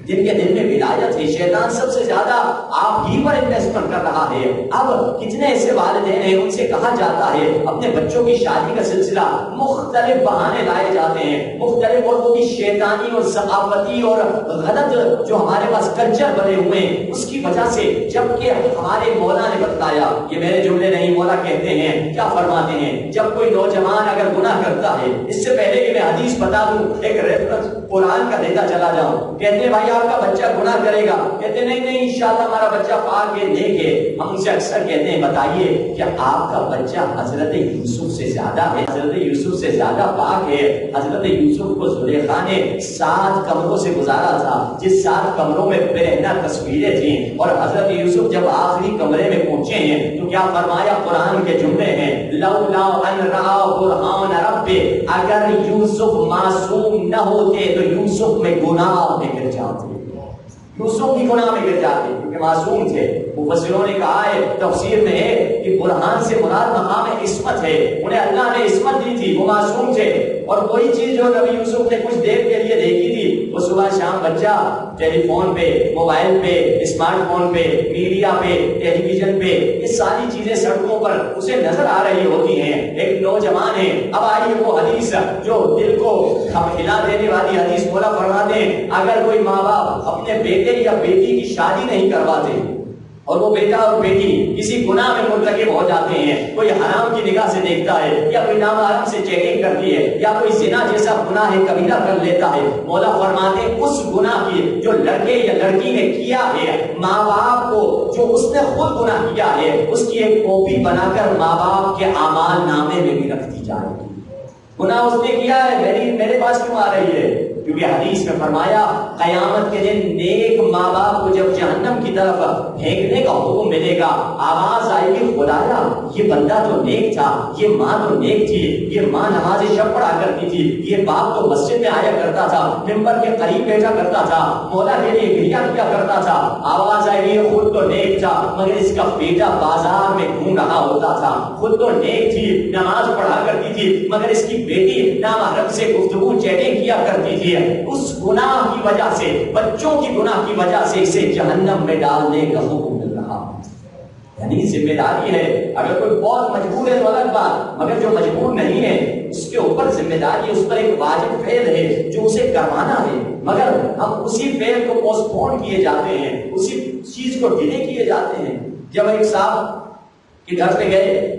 S2: جن کے دل میں ولایت ہے شیطان سب سے زیادہ آپ ہی پر انویسٹمنٹ کر رہا ہے۔ اب کتنے ایسے والدین ہیں ان سے کہا جاتا ہے اپنے بچوں کی شادی کا سلسلہ مختلف بہانے لائے جاتے ہیں، مختلف، اور وہ بھی شیطانی اور ثقافتی اور غلط جو ہمارے پاس کلچر بنے ہوئے ہیں اس کی وجہ سے، جبکہ ہمارے مولا نے بتایا، یہ میرے جملے نہیں، مولا کہتے ہیں کیا فرماتے ہیں، جب کوئی نوجوان اگر گناہ کرتا ہے، اس سے پہلے کہ میں حدیث بتا دوں ایک ریفرنس قرآن کا دیتا چلا جاؤں، کہتے ہیں بھائی آپ کا بچہ گناہ کرے گا، کہتے نہیں نہیں انشاءاللہ ہمارا بچہ پاک ہے نیک ہے۔ ہم ان سے اکثر کہتے ہیں بتائیے کیا آپ کا بچہ حضرت یوسف سے زیادہ ہے، حضرت یوسف سے زیادہ پاک ہے؟ حضرت یوسف کو زلیخا نے 7 کمروں سے گزارا تھا، جس 7 کمروں میں برہنہ تصویریں تھیں، اور حضرت یوسف جب آخری کمرے میں پہنچے ہیں تو کیا فرمایا؟ قرآن کے جملے ہیں لولا ان رأى برهان ربه، اگر یوسف معصوم نہ ہوتے تو یوسف میں گناہ میں گر جاتے، یوسف بھی گناہ میں گر جاتے کیونکہ معصوم تھے۔ مفسروں نے کہا ہے تفسیر میں ہے کہ برہان سے مراد مقام عصمت ہے، انہیں اللہ نے عصمت دی تھی، وہ معصوم تھے، اور وہی چیز جو نبی یوسف نے کچھ دیر کے لیے دیکھی تھی وہ صبح شام بچہ ٹیلی فون پہ، موبائل پہ، اسمارٹ فون پہ، میڈیا پہ، ٹیلی ویژن پہ، یہ ساری چیزیں سڑکوں پر اسے نظر آ رہی ہوتی ہیں۔ ایک نوجوان ہے، اب آئیے وہ حدیث جو دل کو ہلا دینے والی حدیث، مولا فرماتے ہیں اگر کوئی ماں باپ اپنے بیٹے یا بیٹی کی شادی نہیں کرواتے اور وہ بیٹا اور بیٹی کسی گناہ میں مرتکب ہو جاتے ہیں، کوئی حرام کی نگاہ سے دیکھتا ہے یا کوئی نامحرم سے چیٹنگ کرتی ہے یا کوئی زنا جیسا گناہ کبیرہ کر لیتا ہے، مولا فرماتے ہیں اس گناہ کی جو لڑکے یا لڑکی نے کیا ہے، ماں باپ کو جو اس نے خود گناہ کیا ہے اس کی ایک کاپی بنا کر ماں باپ کے اعمال نامے میں بھی رکھ دی جائے گی۔ گناہ اس نے کیا ہے، میرے پاس کیوں آ رہی ہے؟ کیونکہ حدیث میں فرمایا قیامت کے دن نیک ماں باپ کو جب جہنم کی طرف پھینکنے کا حکم ملے گا، آواز آئے گی خدایا یہ بندہ تو نیک تھا، یہ ماں تو نیک تھی، یہ ماں نماز شب پڑھا کرتی تھی، یہ باپ تو مسجد میں آیا کرتا تھا، ممبر کے قریب بیٹھا کرتا تھا، مولا کے لیے گریا کیا کرتا تھا، آواز آئے گی خود تو نیک تھا مگر اس کا بیٹا بازار میں گھوم رہا ہوتا تھا، خود تو نیک تھی نماز پڑھا کرتی تھی مگر اس کی بیٹی نامحرم سے گفتگو چیٹنگ کیا کرتی تھی، اس گناہ کی وجہ سے، بچوں کی گناہ کی وجہ سے اسے جہنم میں ڈالنے کا حکم مل رہا۔ یعنی ذمہ داری ہے، اگر کوئی بہت مجبور ہے تو الگ بات، مگر جو مجبور نہیں ہے اس کے اوپر ذمہ داری، اس پر ایک واجب فعل ہے جو اسے کروانا ہے، مگر ہم اسی فعل کو پوسٹ پون کیے جاتے ہیں، اسی چیز کو ڈیلے کیے جاتے ہیں۔ جب ایک صاحب کے گھر پہ گئے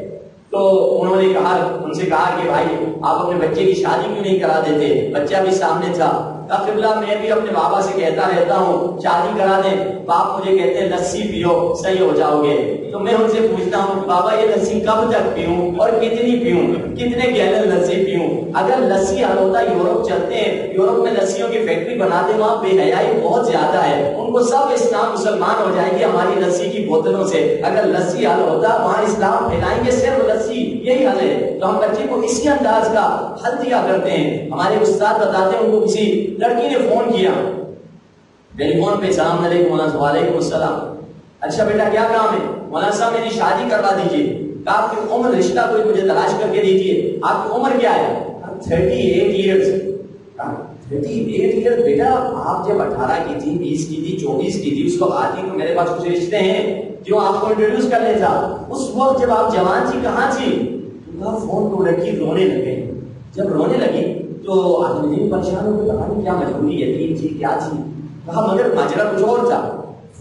S2: تو انہوں نے کہا، ان سے کہا کہ بھائی آپ اپنے بچے کی شادی کیوں نہیں کرا دیتے؟ بچہ بھی سامنے تھا۔ قبلہ میں بھی اپنے بابا سے کہتا رہتا ہوں شادی کرا دیں، باپ مجھے کہتے ہیں لسی پیو صحیح ہو جاؤ گے، تو میں ان سے پوچھتا ہوں کہ بابا یہ لسی کب تک پیوں اور کتنی پیوں، کتنے گیلن لسی پیوں؟ اگر لسی حل ہوتا یورپ چلتے ہیں، یورپ میں لسیوں کی فیکٹری بناتے، وہاں بے حیائی بہت زیادہ ہے، ان کو سب اسلام مسلمان ہو جائے گی ہماری لسی کی بوتلوں سے۔ اگر لسی حل ہوتا وہاں اسلام پھیلائیں گے، صرف لسی یہی حل ہے۔ تو ہم بچے کو اسی انداز کا حل دیا کرتے ہیں۔ ہمارے استاد بتاتے ہیں ان کو کسی لڑکی نے فون کیا، ٹیلی فون پہ السلام علیکم، وعلیکم السلام، اچھا بیٹا کیا کام ہے؟ مولانا صاحب میری شادی کروا دیجیے۔ آپ کی عمر، رشتہ کوئی مجھے تلاش کر کے دیجیے، آپ کی عمر کیا ہے؟ 38 ایئرس۔ 38 ایئر بیٹا، آپ جب 18 کی تھی، 20 کی تھی، 24 کی تھی، اس وقت آتی تو میرے پاس کچھ رشتے ہیں جو آپ کو انٹروڈیوس کر لیتا۔ اس وقت جب آپ جوان تھی کہاں تھی؟ فون کو لڑکی رونے لگے، جب رونے لگی تو آدمی دن پریشان ہو گیا، پتہ نہیں کیا مجبوری ہے، تھی کیا تھی؟ کہا مگر ماجرا کچھ اور تھا۔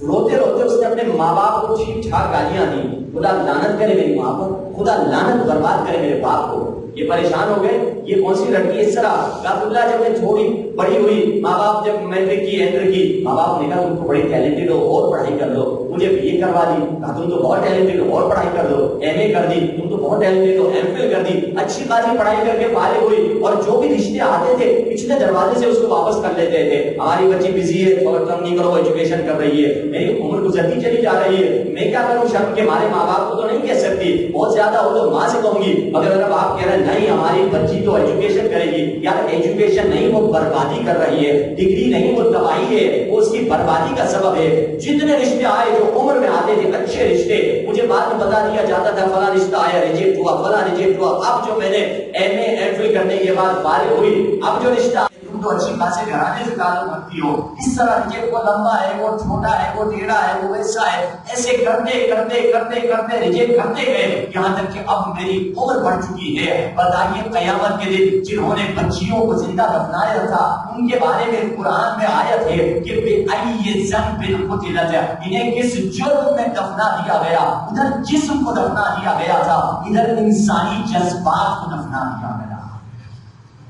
S2: روتے روتے اس نے اپنے ماں باپ کو ٹھیک ٹھاک گالیاں دی، خدا لعنت کرے میری ماں پر، خدا لعنت برباد کرے میرے باپ کو۔ یہ پریشان ہو گئے، یہ کون سی لڑکی اس طرح؟ عبداللہ جب میں تھوڑی بڑی ہوئی، ماں باپ جب میٹرک کی انٹر کی، ماں باپ نے کہا تم تو بڑی ٹیلنٹڈ ہو اور پڑھائی کر لو، مجھے بی اے کروا دی، کہا تم تو بہت ٹیلنٹڈ ہو اور پڑھائی کر لو، ایم اے کر دی، تم تو بہت ٹیلنٹڈ ہو، ایم فل کر دی، اچھی خاصی پڑھائی کر کے فارغ ہوئی، اور جو بھی رشتے آتے تھے پچھلے دروازے سے اس کو واپس کر لیتے تھے۔ ہماری بچی بزی ہے، تھوڑا کم نہیں کرو، ایجوکیشن کر رہی ہے، میری عمر گزرتی چلی جا رہی ہے، میں کیا کروں؟ شرم کے ہمارے ماں باپ کو تو نہیں کہہ سکتی، بہت زیادہ ہو تو ماں سے کہوں گی، مگر اگر آپ کہہ رہے ہیں نہیں ہماری بچی تو ایجوکیشن کرے گی، یار ایجوکیشن نہیں، وہ بربادی کر رہی ہے، ڈگری نہیں وہ تباہی ہے، وہ اس کی بربادی کا سبب ہے۔ جتنے رشتے آئے جو عمر میں آتے تھے اچھے رشتے، مجھے بعد میں بتا دیا جاتا تھا فلاں رشتہ آیا ریجیکٹ ہوا، فلاں ریجیکٹ ہوا، اب جو میں نے ایم اے ایم فل کرنے کے بعد فارغ ہوئی، اب جو رشتہ تم تو اچھی خاصے گھرانے سے تعلق رکھتی ہو، اس طرح ریجیکٹ، وہ لمبا ہے، وہ چھوٹا ہے، وہ ٹیڑھا ہے، وہ ویسا ہے، ایسے کرتے کرتے کرتے کرتے ریجیکٹ کرتے گئے، یہاں تک کہ اب میری عمر بڑھ چکی ہے۔ بتائیے قیامت کے دن جنہوں نے بچیوں کو زندہ دفنایا تھا ان کے بارے میں قرآن میں آیت ہے کہ بِأَيِّ ذَنبٍ قُتِلَتْ، انہیں کس جرم میں دفنا دیا گیا۔ ادھر جسم کو دفنا دیا گیا تھا، ادھر انسانی جذبات کو دفنا دیا گیا۔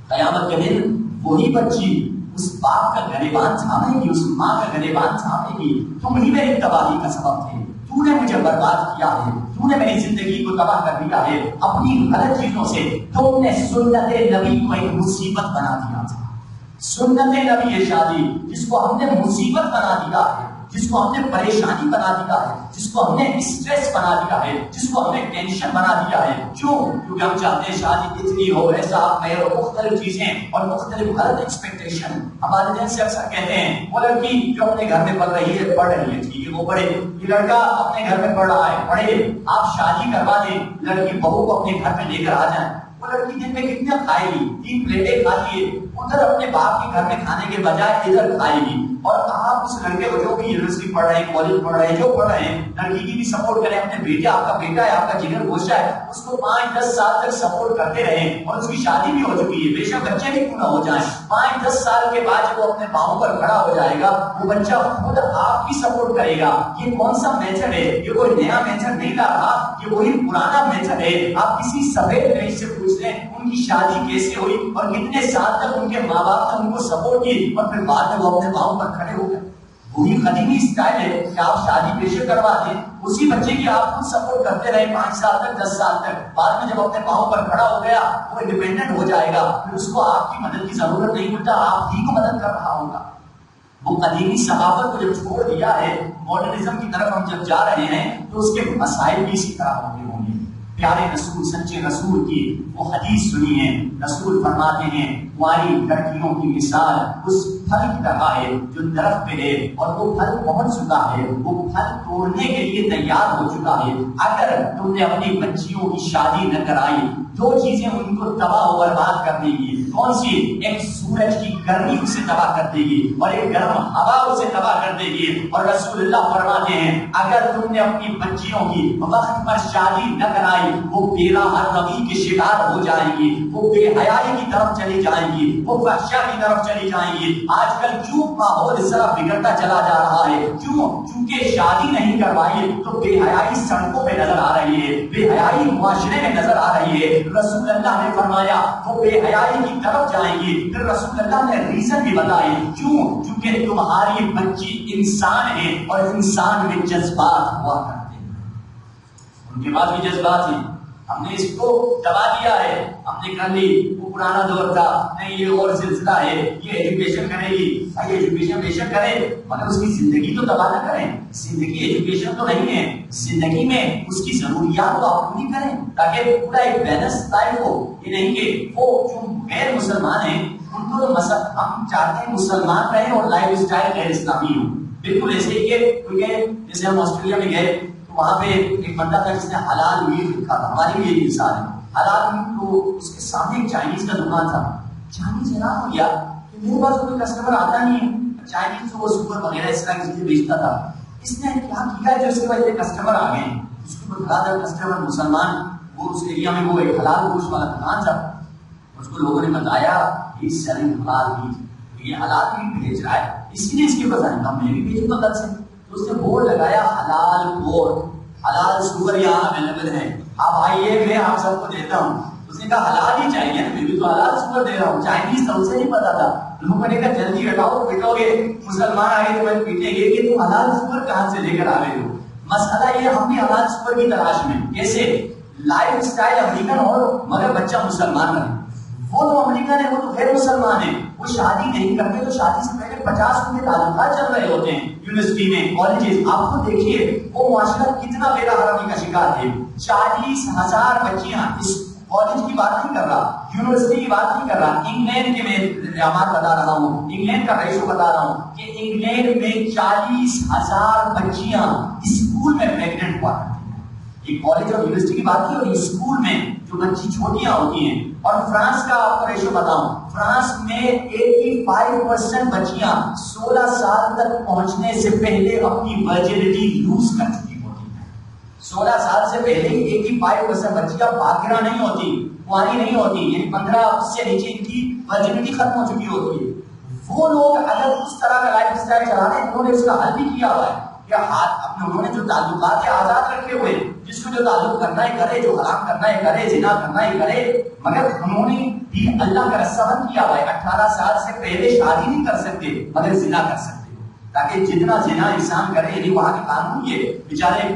S2: قیامت کے دن وہی بچی اس باپ کا گریبان تھامے گی، اس ماں کا گریبان تھامے گی، تم ہی میری تباہی کا سبب تھے، تو نے مجھے برباد کیا ہے، تو نے میری زندگی کو تباہ کر دیا ہے اپنی غلط چیزوں سے، تم نے سنت نبی کو ایک مصیبت بنا دیا تھا۔ سنت نبی یہ شادی جس کو ہم نے مصیبت بنا دیا ہے، جس کو ہم نے پریشانی بنا دیا ہے، جس کو ہم نے اسٹریس بنا دیا ہے، جس کو ہم نے ٹینشن بنا دیا ہے۔ کیوں؟ کیونکہ ہم چاہتے ہیں شادی اتنی ہو، ایسا اور مختلف چیزیں اور مختلف غلط ایکسپیکٹیشن۔ ہمارے والدین سے اکثر کہتے ہیں وہ لڑکی جو اپنے گھر میں پڑھ رہی ہے پڑھ رہی ہے، ٹھیک ہے وہ پڑھے، یہ لڑکا اپنے گھر میں پڑھ رہا ہے پڑھے، آپ شادی کروا دیں، لڑکی بہو کو اپنے گھر میں لے کر آ جائیں، وہ لڑکی دن میں کتنا کھائے گی؟ 3 پلیٹیں کھا لیے، ادھر اپنے باپ کے گھر میں کھانے کے بجائے ادھر کھائے گی۔ اور آپ اس لڑکے کو جو بھی یونیورسٹی پڑھ رہے ہیں، کالج پڑھ رہے ہیں، جو پڑھ رہے ہیں، لڑکی کی بھی سپورٹ کریں، اپنے بیٹے، آپ کا بیٹا ہے، آپ کا جگر گوشہ ہے، اس کو 5-10 سال تک سپورٹ کرتے رہیں، اور اس کی شادی بھی ہو چکی ہے، بے شک بچے بھی کیوں نہ ہو جائیں، 5-10 سال کے بعد جب وہ اپنے پاؤں پر کھڑا ہو جائے گا، وہ بچہ خود آپ کی سپورٹ کرے گا۔ یہ کون سا میتھڈ ہے؟ یہ کوئی نیا میتھڈ نہیں لا رہا، یہ وہی پرانا میتھڈ ہے۔ آپ کسی سفید رئیس سے پوچھ لیں ان کی شادی کیسے ہوئی اور کتنے سال تک ان کے ماں باپ نے ان کو سپورٹ کی، اور پھر بعد میں وہ اپنے پاؤں پر کھڑے ہو گئے۔
S3: وہی قدیمی اسٹائل ہے کہ آپ شادی پیشے کروا دیں، اسی بچے کی آپ خود سپورٹ کرتے رہے 5 سال تک 10 سال تک، بعد میں جب اپنے پاؤں پر کھڑا ہو گیا وہ انڈیپینڈنٹ ہو جائے گا، پھر اس کو آپ کی مدد کی ضرورت نہیں ہوتا، آپ ہی کو مدد کر رہا ہوگا۔ وہ قدیمی ثقافت کو جب چھوڑ دیا ہے، ماڈرنزم کی طرف ہم جب جا رہے ہیں تو اس کے مسائل بھی اسی طرح ہوں گے۔ پیارے رسول، سچے رسول کی وہ حدیث سنی ہے، رسول فرماتے ہیں تمہاری لڑکیوں کی مثال اس پھل کی طرح ہے جو درخت پہ ہے اور وہ پھل پہنچ چکا ہے، وہ پھل توڑنے کے لیے تیار ہو چکا ہے۔ اگر تم نے اپنی بچیوں کی شادی نہ کرائی، دو چیزیں ان کو تباہ و برباد کر دے گی۔ کون سی؟ ایک سورج کی گرمی اسے تباہ کر دے گی اور ایک گرم ہوا اسے تباہ کر دے گی۔ اور رسول اللہ فرماتے ہیں اگر تم نے اپنی بچیوں کی وقت پر شادی نہ کرائی، وہ بے راہ روی کے شکار ہو جائیں گی، وہ بے حیائی کی طرف چلی جائیں گی، وہ فحشا کی طرف چلی جائیں گی۔ آج کل کیوں ماحول اس طرح بگڑتا چلا جا رہا ہے؟ کیوں؟ چونکہ شادی نہیں کروائی تو بے حیائی سڑکوں پہ نظر آ رہی ہے، بے حیائی معاشرے میں نظر آ رہی ہے۔ رسول اللہ نے فرمایا وہ بے حیائی کی طرف جائیں گی۔ پھر رسول اللہ نے ریزن بھی بتائی، کیوں؟ کیونکہ تمہاری بچی انسان ہے اور انسان میں جذبات ہوا کرتے ہیں، ان کے پاس بھی جذبات ہیں۔ ہم نے اس کو دبا دیا ہے، ہم نے کر لی، وہ پرانا دور تھا، نہیں یہ اور سلسلہ ہے، یہ ایجوکیشن کرے گی، بھائی ایجوکیشن بے شک کرے مگر اس کی زندگی تو تباہ نہ کریں۔ زندگی ایجوکیشن تو نہیں ہے، زندگی میں اس کی ضروریات کو آپ پوری کریں تاکہ پورا ایک بیلنس لائف ہو۔ یہ نہیں کہ وہ جو غیر مسلمان ہیں ان کو ہم چاہتے ہیں مسلمان رہیں اور لائف اسٹائل غیر اسلامی ہو، بالکل ایسے ہی کہ جیسے ہم آسٹریلیا میں گئے وہاں پہ ایک بندہ تھا جس نے حلال میٹ لکھا تھا، ہماری بھی یہی مثال ہے حلال میٹ۔ تو اس کے سامنے ایک چائنیز کا دکان تھا، چائنیز حیران ہو گیا کہ میرے پاس کوئی کسٹمر آتا نہیں ہے، چائنیز تو وہ سوپر وغیرہ اس طرح کی چیزیں بیچتا تھا، اس نے کیا کیا ہے جو اس کے بعد کسٹمر آ گئے، اس کے بعد کسٹمر مسلمان، وہ اس ایریا میں وہ ایک حلال گوشت والا دکان تھا، اس کو لوگوں نے بتایا یہ سیلنگ حلال میٹ، یہ حلال میٹ بیچ رہا ہے، اس لیے اس کے پاس آئے میں بھی بیچوں گا کل سے۔ تو اس نے بورڈ لگایا حلال گوشت، حلال سور یہاں اویلیبل ہے، آپ آئیے میں آپ سب کو دیتا ہوں۔ اس نے کہا حلال ہی چاہیے، میں بھی تو حلال سور دے رہا ہوں، چائنیز تو اسے نہیں پتا تھا۔ لوگوں نے کہا جلدی ہٹاؤ، پیٹو گے، مسلمان آگے تمہیں پیٹیں گے کہ تم حلال سور کہاں سے لے کر آ گئے ہو۔ مسئلہ یہ ہم بھی حلال سور کی تلاش میں، کیسے لائف اسٹائل امریکن ہو مگر بچہ مسلمان رہے۔ وہ تو امریکن ہے، وہ تو غیر مسلمان ہے، وہ شادی نہیں کرتے تو شادی سے پہلے 50 ان کے تعلقات چل رہے ہوتے ہیں یونیورسٹی میں، کالجز۔ آپ کو دیکھیے وہ معاشرہ کتنا بے رحمی کا شکار ہے۔ 40,000 بچیاں، اس کالج کی بات نہیں کر رہا، یونیورسٹی کی بات نہیں کر رہا، انگلینڈ کے میں اقدامات بتا رہا ہوں، انگلینڈ کا ریشو بتا رہا ہوں کہ انگلینڈ میں 40,000 بچیاں اسکول میں پریگننٹ ہوا کرتی ہیں۔ یہ کالج اور یونیورسٹی کی بات کی، اور اسکول میں جو بچی چھوٹیاں ہوتی ہیں۔ اور فرانس کا آپ کو ریشو بتاؤں، فرانس میں 85% بچیاں 16 سال تک پہنچنے سے پہلے اپنی ورجنٹی لوز کر چکی ہوتی ہیں۔ 16 سال سے پہلے 85% بچیاں باقرہ نہیں ہوتی، کنواری نہیں ہوتی، یعنی 15 سے نیچے ان کی ورجنٹی ختم ہو چکی ہوتی ہے۔ وہ لوگ اگر اس طرح کا لائف اسٹائل چلا رہے ہیں، انہوں نے اس کا حل بھی کیا ہوا ہے کہ انہوں نے جو تعلقات آزاد رکھے ہوئے، جس کو جو تعلق کرنا ہے کرے، جو حرام کرنا ہے کرے، زنا کرنا ہے کرے، مگر انہوں نے بھی اللہ کا رستہ بند کیا ہوا ہے۔ 18 سال سے پہلے شادی نہیں کر سکتے مگر زنا کر سکتے، تاکہ جتنا زنا انسان کرے، یعنی وہاں کے قانون یہ بیچارے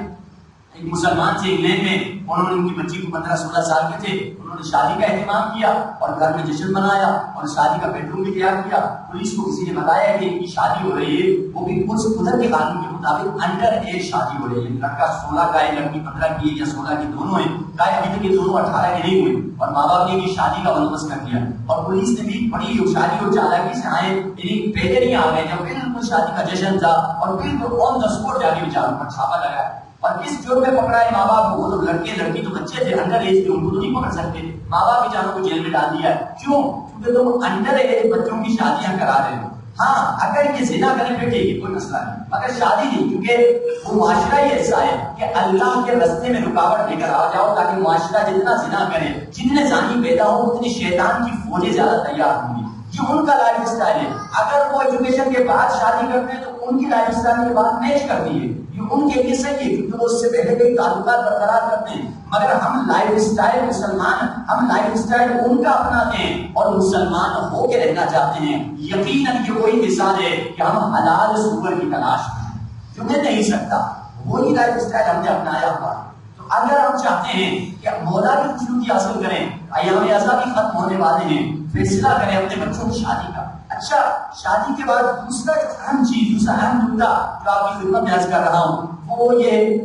S3: ایک مسلمان سے انگلینڈ میں، انہوں نے ان کی بچی کو 15-16 سال کے تھے، انہوں نے شادی کا اہتمام کیا اور گھر میں جشن منایا اور شادی کا بیڈ روم بھی تیار کیا۔ پولیس کو کسی نے بتایا کہ ان کی شادی ہو رہی ہے، وہ بالکل ادھر کے قانون کے مطابق انڈر ایج شادی ہو رہی ہے، لڑکا 16 کا ہے، لڑکی 15 کی ہے یا 16 کی، دونوں ہیں، ابھی تک یہ دونوں 18 کے نہیں ہوئے، اور ماں باپ نے شادی کا بندوبست کر دیا۔ اور پولیس نے بھی بڑی شادی اور چالاکی سے آئے، یعنی پہلے نہیں آ گئے جب بالکل شادی کا جشن تھا، اور بالکل آن دا اسپاٹ جا کے بیچاروں پر چھاپا لگایا۔ اور کس جرم میں پکڑا ہے ماں باپ کو؟ وہ تو لڑکے لڑکی تو بچے تھے، انڈر ایج تھے، ان کو تو نہیں پکڑ سکتے، ماں باپ بیچاروں کو جیل میں ڈال دیا۔ کیوں؟ کیونکہ تم انڈر ایج بچوں کی شادیاں کرا رہے ہو۔ ہاں اگر یہ زنا کریں پھر ٹھیک ہے، کوئی مسئلہ نہیں، مگر شادی نہیں، کیونکہ وہ معاشرہ ہی ایسا ہے کہ اللہ کے رستے میں رکاوٹ لے کر آ جاؤ، تاکہ معاشرہ جتنا زنا کرے، جتنے زانی پیدا ہوں، اتنی شیطان کی فوجیں زیادہ تیار ہوں گی۔ یہ ان کا لائف اسٹائل ہے۔ اگر وہ ایجوکیشن کے بعد شادی کرتے ہیں تو ان کی لائف اسٹائل کے بعد میچ کرتی ہے، یہ ان کے لیے صحیح ہے، کیونکہ وہ اس سے پہلے کئی تعلقات برقرار کرتے ہیں۔ مگر ہم لائف اسٹائل مسلمان، ہم لائف اسٹائل ان کا اپناتے ہیں اور مسلمان ہو کے رہنا چاہتے ہیں. یقیناً یہ وہی مثال ہے کہ ہم حلال سور کی تلاش میں جمیں نہیں سکتا، وہی لائف اسٹائل ہم نے اپنایا ہوا. تو اگر ہم چاہتے ہیں کہ مولا کی خوشنودی حاصل کریں، ایام ازا بھی ختم ہونے والے ہیں، فیصلہ کریں اپنے بچوں کی شادی کا. اچھا، شادی کے بعد دوسرا جو اہم چیز، دوسرا اہم نکتہ جو آپ کی خدمت میں عرض کر رہا ہوں وہ یہ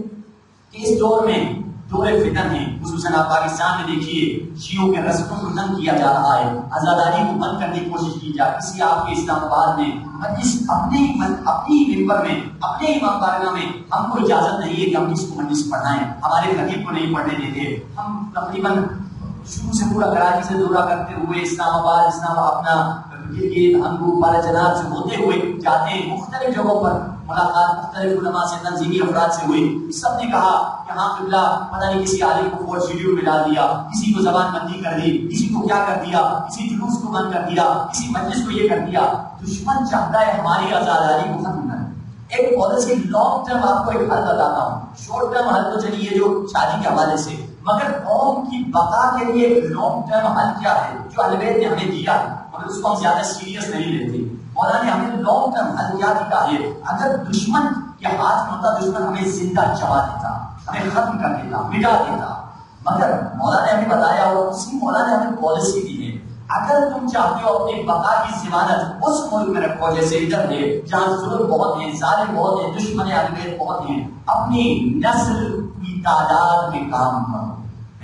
S3: کہ اس دور میں دور فتن ہے. خصوصاً آپ پاکستان میں دیکھیے شیعوں کے رسموں کو تنگ کیا جا رہا ہے، عزاداری کو بند کرنے کی کوشش کی جا رہی ہے. آپ کے اسلام آباد میں مجلس اپنی ممبر میں، اپنے امام بارگاہ میں ہم کو اجازت نہیں ہے کہ ہم کسی کو مجلس پڑھائیں، ہمارے خطیب کو نہیں پڑھنے دیتے. ہم تقریباً شروع سے پورا کراچی سے دورہ کرتے ہوئے اسلام آباد، اپنا ہم بارہ جناب سے ہوتے ہوئے جاتے ہیں مختلف جگہوں پر، ملاقات مختلف علماء سے، تنظیمی افراد سے ہوئی. سب نے کہا کہ ہاں قبلہ پتہ نہیں کسی عالم کو فور شیڈیول میں ڈال دیا، کسی کو زبان بندی کر دی، کسی کو کیا کر دیا، کسی جلوس کو بند کر دیا، کسی مجلس کو یہ کر دیا. دشمن چاہتا ہے ہماری آزاداری کو ختم کرنا. ایک پالیسی لانگ ٹرم آپ کو ایک حل بتاتا ہوں. شارٹ ٹرم حل تو چلیے جو شادی کے حوالے سے، مگر قوم کی بقا کے لیے ایک لانگ ٹرم حل کیا ہے جو اہل بیت نے ہمیں دیا ہے، مگر اس کو ہم زیادہ سیریس نہیں لیتے. مولا نے ہمیں لانگ ٹرم حل کیا دیا ہے. اگر دشمن کے ہاتھ میں ہوتا، دشمن ہمیں زندہ چبا دیتا، ہمیں ختم کر دیتا، مٹا دیتا. مگر مولا نے ہمیں بتایا اور اسی مولا نے ہمیں پالیسی دی ہے. اگر تم چاہتے ہو اپنی بقا کی ضمانت اس ملک میں رکھو جیسے ادھر ہے جہاں ظلم بہت ہیں، ظالم بہت ہیں، دشمن اہل بیت بہت ہیں، اپنی نسل کی تعداد میں کام کرو.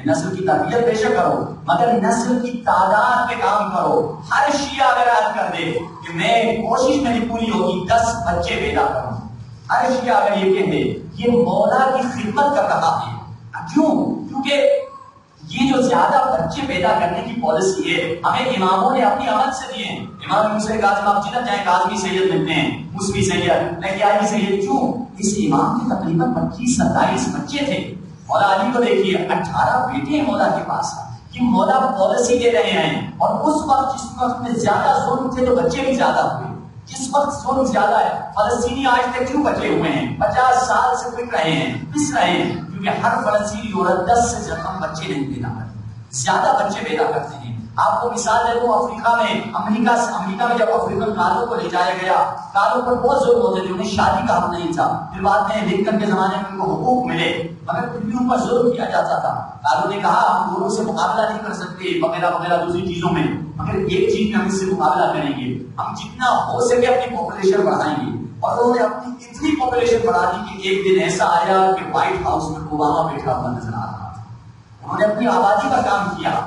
S3: نسل کی تربیت بے شک کرو، مگر نسل کی تعداد پہ کام کرو. ہر شیعہ اگر عرض کر دے کہ میں کوشش میری پوری ہوگی 10 بچے پیدا کروں، ہر شیعہ اگر یہ کہے یہ مولا کی خدمت کر رہا ہے. کیوں؟ کیونکہ یہ جو زیادہ بچے پیدا کرنے کی پالیسی ہے ہمیں اماموں نے اپنی عمل سے دیے. امام موسیٰ کاظم آپ جنت جائیں کاظمی سید ملتے ہیں، موسوی سید، لکھیائی سید. کیوں؟ اس امام کے تقریباً 25-27 بچے تھے. مولا علی کو دیکھیے 18 بیٹے مولا کے پاس. یہ مولا پالیسی دے رہے ہیں. اور اس وقت جس وقت میں زیادہ ظلم تھے تو بچے بھی زیادہ ہوئے. جس وقت ظلم زیادہ ہے، فلسطینی آج تک کیوں بچے ہوئے ہیں؟ 50 سال سے پک رہے ہیں، پس رہے ہیں، کیونکہ ہر فلسطینی عورت 10 سے زیادہ بچے نہیں پیدا کرتی، زیادہ بچے پیدا کرتے ہیں. آپ کو مثال دے دوں، افریقہ میں امریکہ میں جب افریقن کالوں کو لے جایا گیا، کالوں پر بہت ظلم ہوتے تھے، انہیں شادی کا حق نہیں تھا. پھر بعد میں لنکن کے زمانے میں ان کو حقوق ملے، مگر پھر بھی ان پر ظلم کیا جاتا تھا. کالوں نے کہا ہم دونوں سے مقابلہ نہیں کر سکتے وغیرہ وغیرہ دوسری چیزوں میں، مگر ایک چیز میں ہم اس سے مقابلہ کریں گے، ہم جتنا ہو سکے اپنی پاپولیشن بڑھائیں گے. اور انہوں نے اپنی اتنی پاپولیشن بڑھا دی کہ ایک دن ایسا آیا کہ وائٹ ہاؤس میں اوباما بیٹھا ہوا نظر آ رہا تھا. انہوں نے اپنی آبادی کا کام کیا.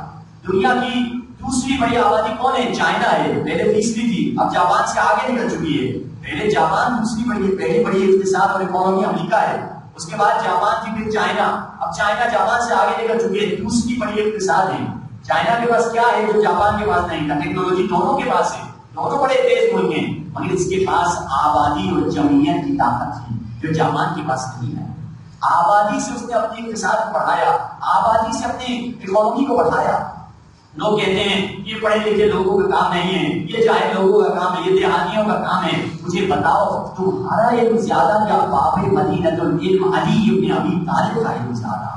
S3: دنیا کی دوسری بڑی آبادی کون ہے؟ چائنا ہے. پہلے تیسری تھی، اب جاپان سے آگے نکل چکی ہے. پہلے جاپان دوسری بڑی ہے، پہلی بڑی اقتصاد اور اکانومی امریکہ ہے، اس کے بعد جاپان تھی، پھر چائنا. اب چائنا جاپان سے آگے نکل چکی ہے، دوسری بڑی اقتصاد ہے. چائنا کے پاس کیا ہے جو جاپان کے پاس نہیں تھا؟ ٹیکنالوجی دونوں کے پاس ہے، دونوں بڑے تیز ملک ہیں، مگر اس کے پاس آبادی اور جمعیت کی طاقت تھی جو جاپان کے پاس نہیں ہے. آبادی سے اس نے اپنی اقتصاد کو بڑھایا، آبادی سے اپنی اکانومی کو بڑھایا. لوگ کہتے ہیں یہ پڑھے لکھے لوگوں کا کام نہیں ہے، یہ جاہل لوگوں کا کام ہے، یہ دیہاتیوں کا کام ہے. مجھے بتاؤ تمہارا علم زیادہ یا باب مدینۃ العلم علی ابن ابی طالب کا علم زیادہ؟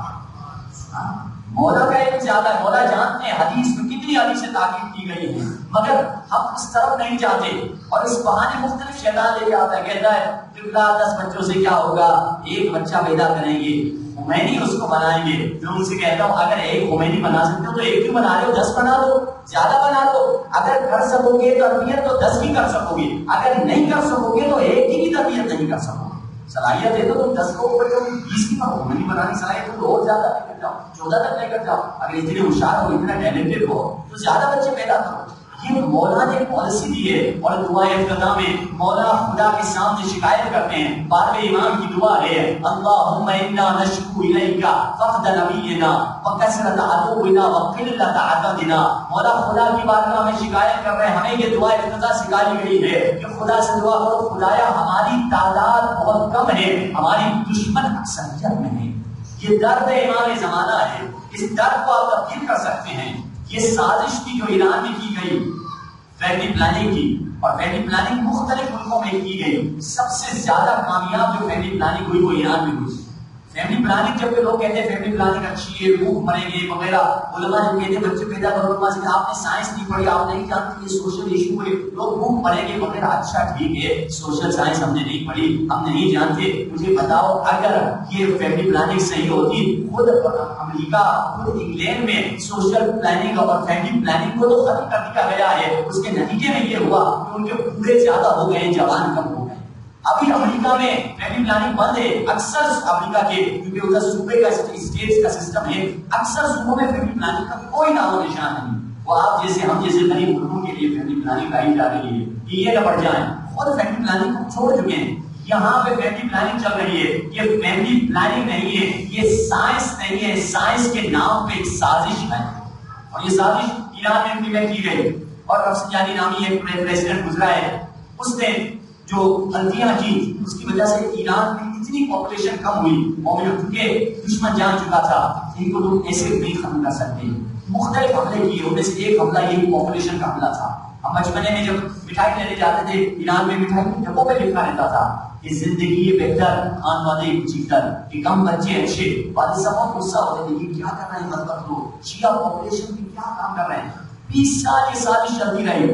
S3: مولا کا علم زیادہ ہے. مولا جانتے ہیں حدیث میں کتنی حدیث سے تاکید کی گئی ہے، مگر ہم اس طرف نہیں جاتے. اور اس بہانے مختلف شیطان لے جاتا ہے، کہتا ہے 10 بچوں سے کیا ہوگا، ایک بچہ پیدا کریں گے، خمینی اس کو بنائیں گے. میں ان سے کہتا ہوں اگر ایک خمینی بنا سکتے ہو تو ایک کیوں بنا رہے ہو؟ 10 بنا دو، زیادہ بنا دو. اگر کر سکو گے تربیت تو 10 کی کر سکو گے، اگر نہیں کر سکو گے تو ایک کی بھی تربیت نہیں کر سکو گے. صلاحیت ہے تو تم 10 کو اوپر جاؤ، 20 کی پر خمینی بنانی صلاحیت تو اور زیادہ لے کر جاؤ، 14 تک لے کر جاؤ. اگر اتنے ہوشیار ہو، اتنا ٹیلنٹڈ ہو تو زیادہ بچے پیدا کرو. یہ مولا نے پالیسی دی ہے. اور دعائے افتتاح میں مولا خدا کے سامنے شکایت کرتے ہیں. 12ویں امام کی دعا ہے اللہم انا نشکو الیک فقد نبینا وکثرت عدونا وقلت عددنا. مولا خدا کی بارگاہ میں شکایت کر رہے ہیں، ہمیں یہ دعا افتتاح سکھائی گئی ہے کہ خدا سے دعا کرو خدایا ہماری تعداد بہت کم ہے، ہماری دشمن اکثریت میں ہے. یہ درد امام زمانہ ہے، اس درد کو آپ تبدیل کر سکتے ہیں. یہ سازش تھی جو ایران میں کی گئی فیملی پلاننگ کی، اور فیملی پلاننگ مختلف ملکوں میں کی گئی. سب سے زیادہ کامیاب جو فیملی پلاننگ ہوئی وہ ایران میں ہوئی. فیملی پلاننگ جب کہ لوگ کہتے ہیں فیملی پلاننگ اچھی ہے، بھوک مریں گے وغیرہ، علماء جب کہتے ہیں بچے پیدا کرو، علماء سے آپ نے سائنس نہیں پڑھی، آپ نہیں جانتے یہ سوشل ایشو ہے، لوگ بھوک مریں گے وغیرہ. اچھا ٹھیک ہے، سوشل سائنس ہم نے نہیں پڑھی، ہم نہیں جانتے، مجھے بتاؤ اگر یہ فیملی پلاننگ صحیح ہوتی، خود امریکہ خود انگلینڈ میں سوشل پلاننگ اور فیملی پلاننگ کو تو ختم کر دیا گیا ہے، اس کے نتیجے میں یہ ہوا کہ ان کے بوڑھے زیادہ ہو گئے، جوان کم ہو گئے. ابھی امریکہ میں فیملی پلاننگ بند ہے. اکثر امریکہ کے کیونکہ ادھر صوبے کا اسٹیٹس کا سسٹم ہے، اکثر صوبوں میں فیملی پلاننگ کا کوئی نام و نشان نہیں. وہ آپ جیسے ہم جیسے غریب ملکوں کے لیے فیملی پلاننگ لائی جا رہی ہے کہ یہ نہ بڑھ جائیں، خود فیملی پلاننگ کو چھوڑ چکے ہیں. یہاں پہ فیملی پلاننگ چل رہی ہے. یہ فیملی پلاننگ نہیں ہے، یہ سائنس نہیں ہے، سائنس کے نام پہ ایک سازش ہے. اور یہ سازش ایران میں امپلیمنٹ کی گئی. اور رفسنجانی نامی ایک پریزیڈنٹ گزرا ہے، اس نے جو غلطیاں کی اس کی وجہ سے ایران میں اتنی پاپولیشن کم ہوئی، کیونکہ دشمن جان چکا تھا ان کو لوگ ایسے نہیں ختم کر سکتے. مختلف حملے کیے، ان میں سے ایک حملہ یہی پاپولیشن کا حملہ تھا. ہم بچپنے میں جب مٹھائی لینے جاتے تھے، ایران میں مٹھائی کے ڈبوں پہ لکھا رہتا تھا کہ زندگی بہتر آن والے چیتر، کہ کم بچے اچھے. والد صاحب بہت غصہ ہوتے تھے کہ کیا کر رہے ہیں مطلب لوگ شیعہ پاپولیشن میں کیا کام کر رہے ہیں. 20 سال یہ سازش چلتی رہی.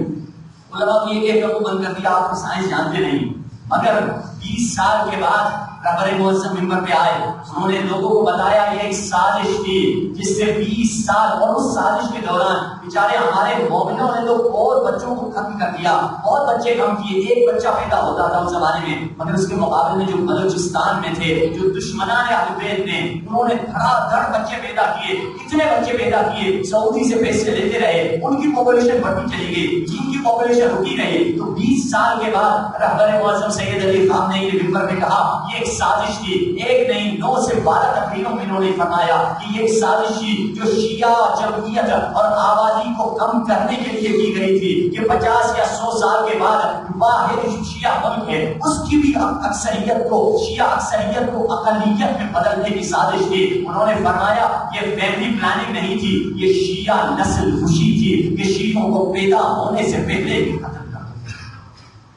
S3: علماء کو یہ کہہ کر بند کر دیا آپ سائنس جانتے نہیں. مگر 20 سال کے بعد رہبر معظم منبر پہ آئے، انہوں نے لوگوں کو بتایا یہ ایک سازش تھی جس سے 20 سال، اور اس سازش کے دوران بیچارے ہمارے مومنوں نے تو بہت بچوں کو ختم کر دیا، بہت بچے کم کیے. ایک بچہ پیدا ہوتا تھا اس زمانے میں، مگر اس کے مقابلے میں جو بلوچستان میں تھے، جو دشمنان اہل بیت نے، انہوں نے دھڑا دھڑ بچے پیدا کیے. اتنے بچے پیدا کیے، سعودی سے پیسے لیتے رہے، ان کی پاپولیشن بڑھتی چلی گئی، جن کی پاپولیشن رکی رہی. تو 20 سال کے بعد رہبر معظم سید علی خامنئی نے منبر پہ کہا یہ ایک سازش تھی. ایک نہیں 9 سے 12 تقریروں میں انہوں نے فرمایا کہ یہ ایک سازش تھی جو شیعہ جمعیت اور آبادی کو کم کرنے کے لیے کی گئی تھی. کہ 50 یا 100 سال کے بعد واحد شیعہ ملک ہے، اس کی بھی اکثریت کو، شیعہ اکثریت کو اقلیت میں بدلنے کی سازش تھی. انہوں نے فرمایا یہ فیملی پلاننگ نہیں تھی، یہ شیعہ نسل خوشی تھی کہ شیعوں کو پیدا ہونے سے پہلے ہی ختم کر دیا.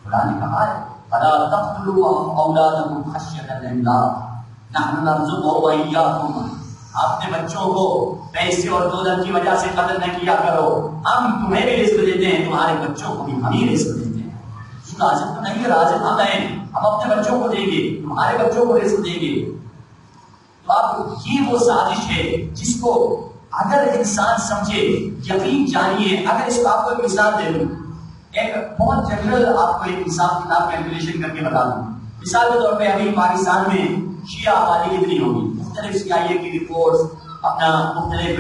S3: خدا نے کہا ہے فَلَا تَقْتُلُوا أَوْلَادَكُمْ خَشْيَةَ إِمْلَاقٍ نَحْنُ نَرْزُقُهُمْ وَإِيَّاكُمْ. اپنے بچوں کو پیسے اور دولت کی وجہ سے قتل نہ کیا کرو، ہم تمہیں بھی رزق دیتے ہیں، تمہارے بچوں کو بھی ہم ہی رزق دیتے ہیں. رازق تو نہیں ہے، رازق ہم ہیں، ہم اپنے بچوں کو دیں گے، تمہارے بچوں کو رزق دیں گے. تو اب یہ وہ سازش ہے جس کو اگر انسان سمجھے، یقین جانیے. اگر اس کو آپ کو ایک مثال دے دوں، ایک بہت جنرل آپ کو ایک حساب کتاب کیلکولیشن کر کے بتا دوں. مثال کے طور پہ ابھی پاکستان میں شیعہ آبادی کتنی ہوگی؟ مختلف سی آئی اے کی رپورٹس، اپنا مختلف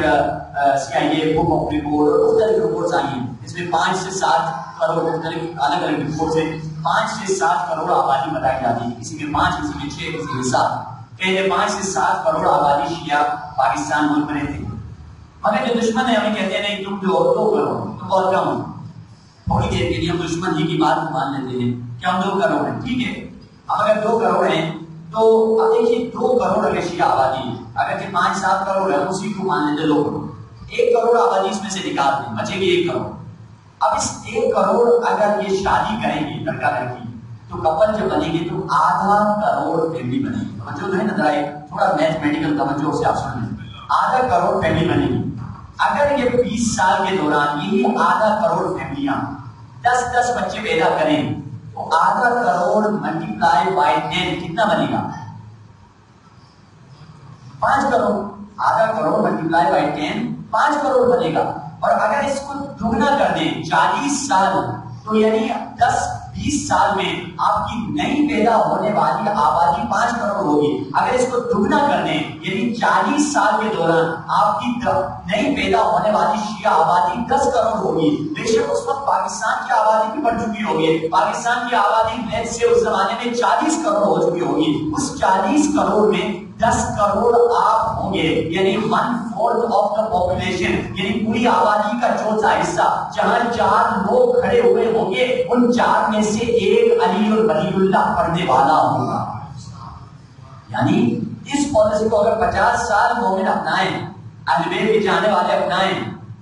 S3: سی آئی اے بک آف رپورٹ اور مختلف رپورٹس آئی ہیں. اس میں 5 سے 7 کروڑ مختلف الگ الگ رپورٹس ہیں. 5 سے 7 کروڑ آبادی بتائی جاتی ہے، کسی میں 5، کسی میں 6، کسی میں 7. کہتے 5 سے 7 کروڑ آبادی شیعہ پاکستان ملک میں رہتے ہیں. مگر جو دشمن ہے ہمیں کہتے ہیں نہیں تم جو 2 کروڑ تم بہت کم ہو. تھوڑی دیر کے لیے ہم دشمن ہی کی بات کو مان لیتے ہیں کہ ہم 2 کروڑ ہیں. ٹھیک ہے، اب اگر 2 کروڑ ہیں تو اب دیکھیے 2 کروڑ اگر شیعہ آبادی ہے، اگر کہ 5-7 کروڑ ہے اسی کو مان لیتے 2 کروڑ. 1 کروڑ آبادی اس میں سے نکال دیں، بچے گی 1 کروڑ. اب اس 1 کروڑ اگر یہ شادی کریں گے لڑکا لڑکی تو کپل جب بنے گے تو آدھا کروڑ فیملی بنے گی. توجہ جو ہے نظر آئے، تھوڑا میتھمیٹیکل توجہ سے آپ سن لیں. آدھا کروڑ فیملی بنے گی. اگر یہ 20 سال کے دوران یہی آدھا کروڑ فیملیاں 10 بچے پیدا کریں تو آدھا کروڑ ملٹیپلائی بائی 10 کتنا بنے گا؟ 5 کروڑ. آدھا کروڑ ملٹیپلائی بائی 10 5 کروڑ بنے گا. اور اگر اس کو دگنا کر دیں 40 سال تو یعنی 10-20 سال میں آپ کی نئی پیدا ہونے والی آبادی 5 کروڑ ہوگی. اگر اس کو دگنا کر دیں یعنی 40 سال کے دوران آپ کی نئی پیدا ہونے والی شیعہ آبادی 10 کروڑ ہوگی. بے شک اس وقت پاکستان کی آبادی بھی بڑھ چکی ہوگی. پاکستان کی آبادی نیٹ سے اس زمانے میں 40 کروڑ ہو چکی ہوگی. اس 40 کروڑ میں 10 کروڑ آپ ہوں گے، یعنی 1/4 آف دا پاپولیشن، یعنی پوری آبادی کا چوتھا حصہ. جہاں 4 لوگ کھڑے ہوئے ہوں گے ان 4 میں سے ایک علی اور ولی اللہ پڑھنے والا ہوگا. یعنی اس پالیسی کو اگر 50 سال مومن اپنائیں، اہل بیت کے جانے والے اپنائیں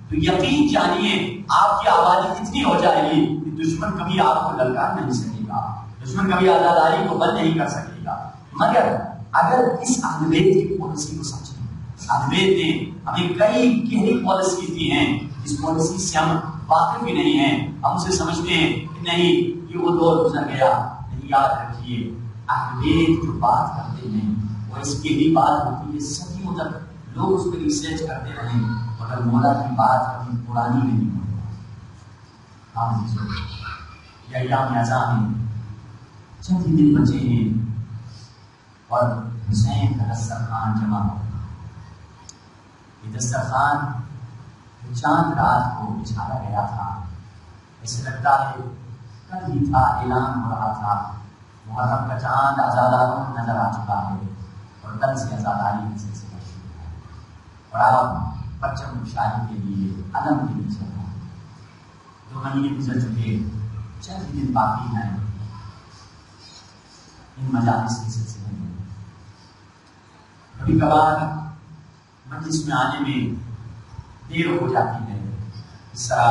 S3: تو یقین جانیے آپ کی آبادی اتنی ہو جائے گی کہ دشمن کبھی آپ کو للکار نہیں سکے گا، دشمن کبھی آزاداری کو بند نہیں کر سکے گا. مگر اگر اس اہل بیت کی پالیسی کو سمجھیں، اہل بیت نے ہمیں کئی گہری پالیسی دی ہیں، اس پالیسی سے ہم واقف بھی نہیں ہیں، ہم اسے سمجھتے ہیں کہ نہیں یہ وہ دور گزر گیا. نہیں، یاد رکھیے اہل بیت جو بات کرتے ہیں وہ اس کی بھی بات ہوتی ہے، صدیوں تک لوگ اس پہ ریسرچ کرتے رہے، مگر مولا کی بات کبھی پرانی نہیں ہوئی. یا ایام اعزاں میں چند ہی دن بچے ہیں اور حسین کا دسترخوان جمع ہو گیا. یہ دسترخوان چاند رات کو بچھایا گیا تھا، ایسے لگتا ہے کل ہی تھا، اعلان ہو رہا تھا محرم کا چاند آزاداروں میں نظر آ چکا ہے اور کل سے آزاداری کا سلسلہ شروع ہے اور آپ پرچم شاہی کے لیے علم کے لیے چل رہے ہیں. 2 مہینے گزر چکے، چند دن باقی ہیں ان مجالس کے سلسلے میں. کبھی کبھار مجلس میں آنے میں دیر ہو جاتی ہے، اس طرح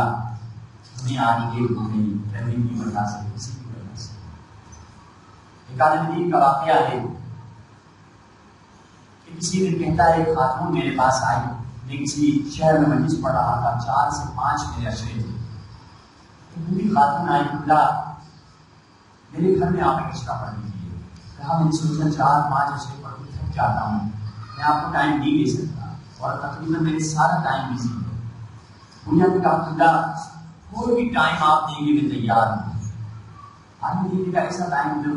S3: ہمیں آج دیر ہو گئی ٹریفک کی وجہ سے، کسی کی وجہ سے. ایک عالم دین کا واقعہ ہے کہ کسی دن کہتا ہے ایک خاتون میرے پاس آئی، میں کسی شہر میں مجلس پڑھ رہا تھا، 4 سے 5 میرے اشرے تھے. ایک بوڑھی خاتون آئی، بولا میرے گھر میں آپ ایک اشرا پڑھ لیجیے. کہا میں نے سوچا 4-5 اشرے پڑھ کے تھک جاتا ہوں، میں آپ کو ٹائم نہیں دے سکتا اور تقریباً میرے سارا ٹائم بزی ہے. دنیا میں کہا خدا کوئی بھی ٹائم آپ دیں گے میں تیار ہوں. آدمی دینے کا ایسا ٹائم جو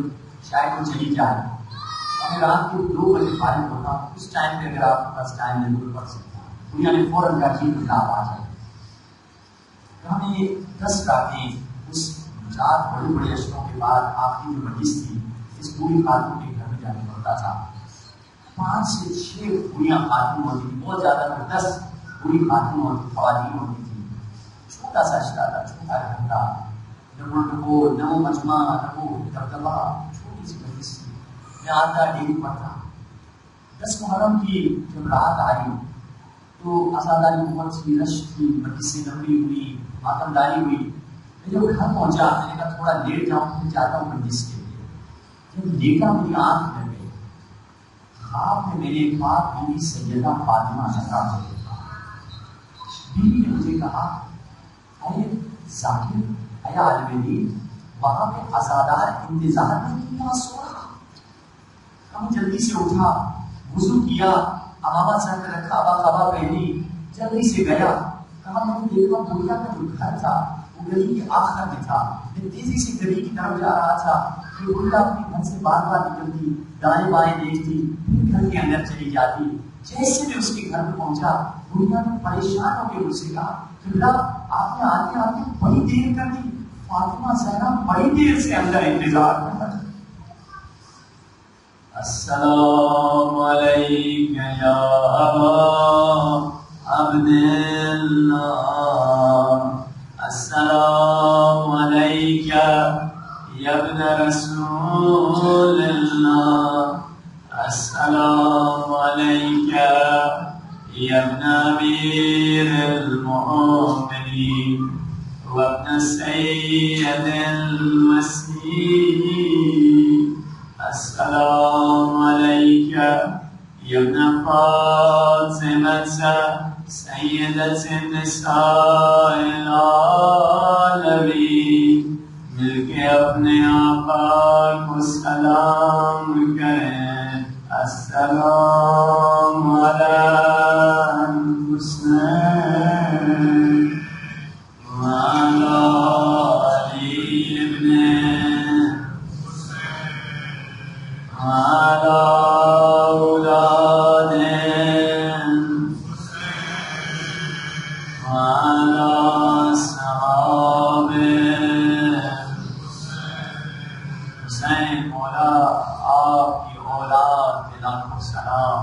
S3: شاید وہ چلی جائے، میں رات کے 2 بجے فارغ ہوتا ہوں، اس ٹائم پہ اگر آپ کے پاس ٹائم ضرور پڑھ سکتا ہوں. دنیا نے فوراً کا جی خلاف آ جائے. ہم نے 10 راتیں اس 4 بڑے بڑے اشروں کے بعد آخری جو مجلس تھی اس بوڑھی خاتون کے گھر میں جانے پڑتا تھا. 5 سے 6 بوڑھیاں خاتون ہوتی تھی، بہت زیادہ تو 10 بوڑھی خاتون ہوتی، خواتین ہوتی تھی. چھوٹا سا اشرا تھا، چھوٹا گھر تھا، نہ وہ مجمع نہ وہ دبدبہ، چھوٹی سی مجلس تھی. میں آتا ڈیلی پڑھتا. 10 محرم کی جب رات آئی تو آزاداری بہت سی رش تھی، مجلس سے لمبی ہوئی، ماتم داری ہوئی. میں جب گھر پہنچا میں نے کہا تھوڑا لیٹ جاؤں، پھر جاتا ہوں مجلس کے لیے. جب لیٹا میری آنکھ لگ گئی، خواب میں میرے پاک بیوی سیدہ فاطمہ زہرا کو دیکھا. بیوی نے مجھے کہا اے ذاکر، اے عالم دین، وہاں پہ عزادار انتظار میں کیوں نہ سو رہا؟ ہم جلدی سے اٹھا، وضو کیا، امامہ سر پہ رکھا، ابا پہنی، جلدی سے گیا. کہا میں نے دیکھا دنیا کا جو گھر تھا وہ گلی کے آخر میں تھا. میں تیزی سے گلی کی طرف جا رہا تھا کہ بلا اپنے گھر سے بار بار نکلتی، دائیں بائیں دیکھتی، پھر گھر کے اندر چلی جاتی. جیسے میں اس کے گھر میں پہنچا دنیا میں پریشان ہو کے مجھ سے کہا کہ بلا آپ نے آتے آتے بڑی دیر کر دی. فاطمہ زہرا بڑی دیر سے اندر انتظار کر رہا. السلام علیکم یا ابا عبد اللہ، السلام علیکم یا ابن رسول اللہ، السلام علیکم یا ابن امیر المؤمنین وابن سید المسیح، السلام علیکم یا ابن فاطمہ سیدۃ النساء العالمین. مل کے اپنے آقا کو سلام کریں. السلام علی الحسین وعلی علی ابن وعلی اولاد وعلی صحابہ. حسین مولا آپ کی اولاد کے لاکھوں سلام.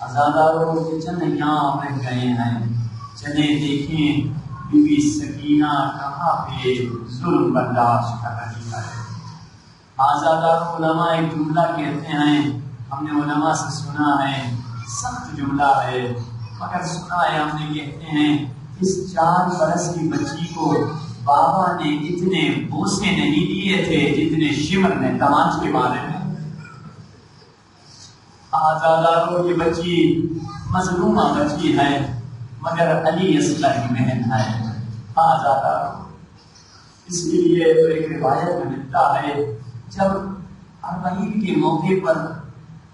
S3: عزاداروں کے چند ایام رہ گئے ہیں، چلے دیکھیں بی بی سکینہ کہاں پہ ظلم برداشت کر رہی ہے. آزادار علماء ایک جملہ کہتے ہیں، ہم نے علماء سے سنا ہے، سخت جملہ ہے مگر سنا ہے، ہم نے کہتے ہیں اس 4 برس کی بچی کو بابا نے اتنے بوسے نہیں دیے تھے جتنے شمر نے دماغ کے بارے میں. آزاداروں کی بچی مظلومہ بچی ہے مگر علی اصغر کی بہن ہے آزاداروں. اس لیے تو ایک روایت میں ملتا ہے جب اربعین کے موقع پر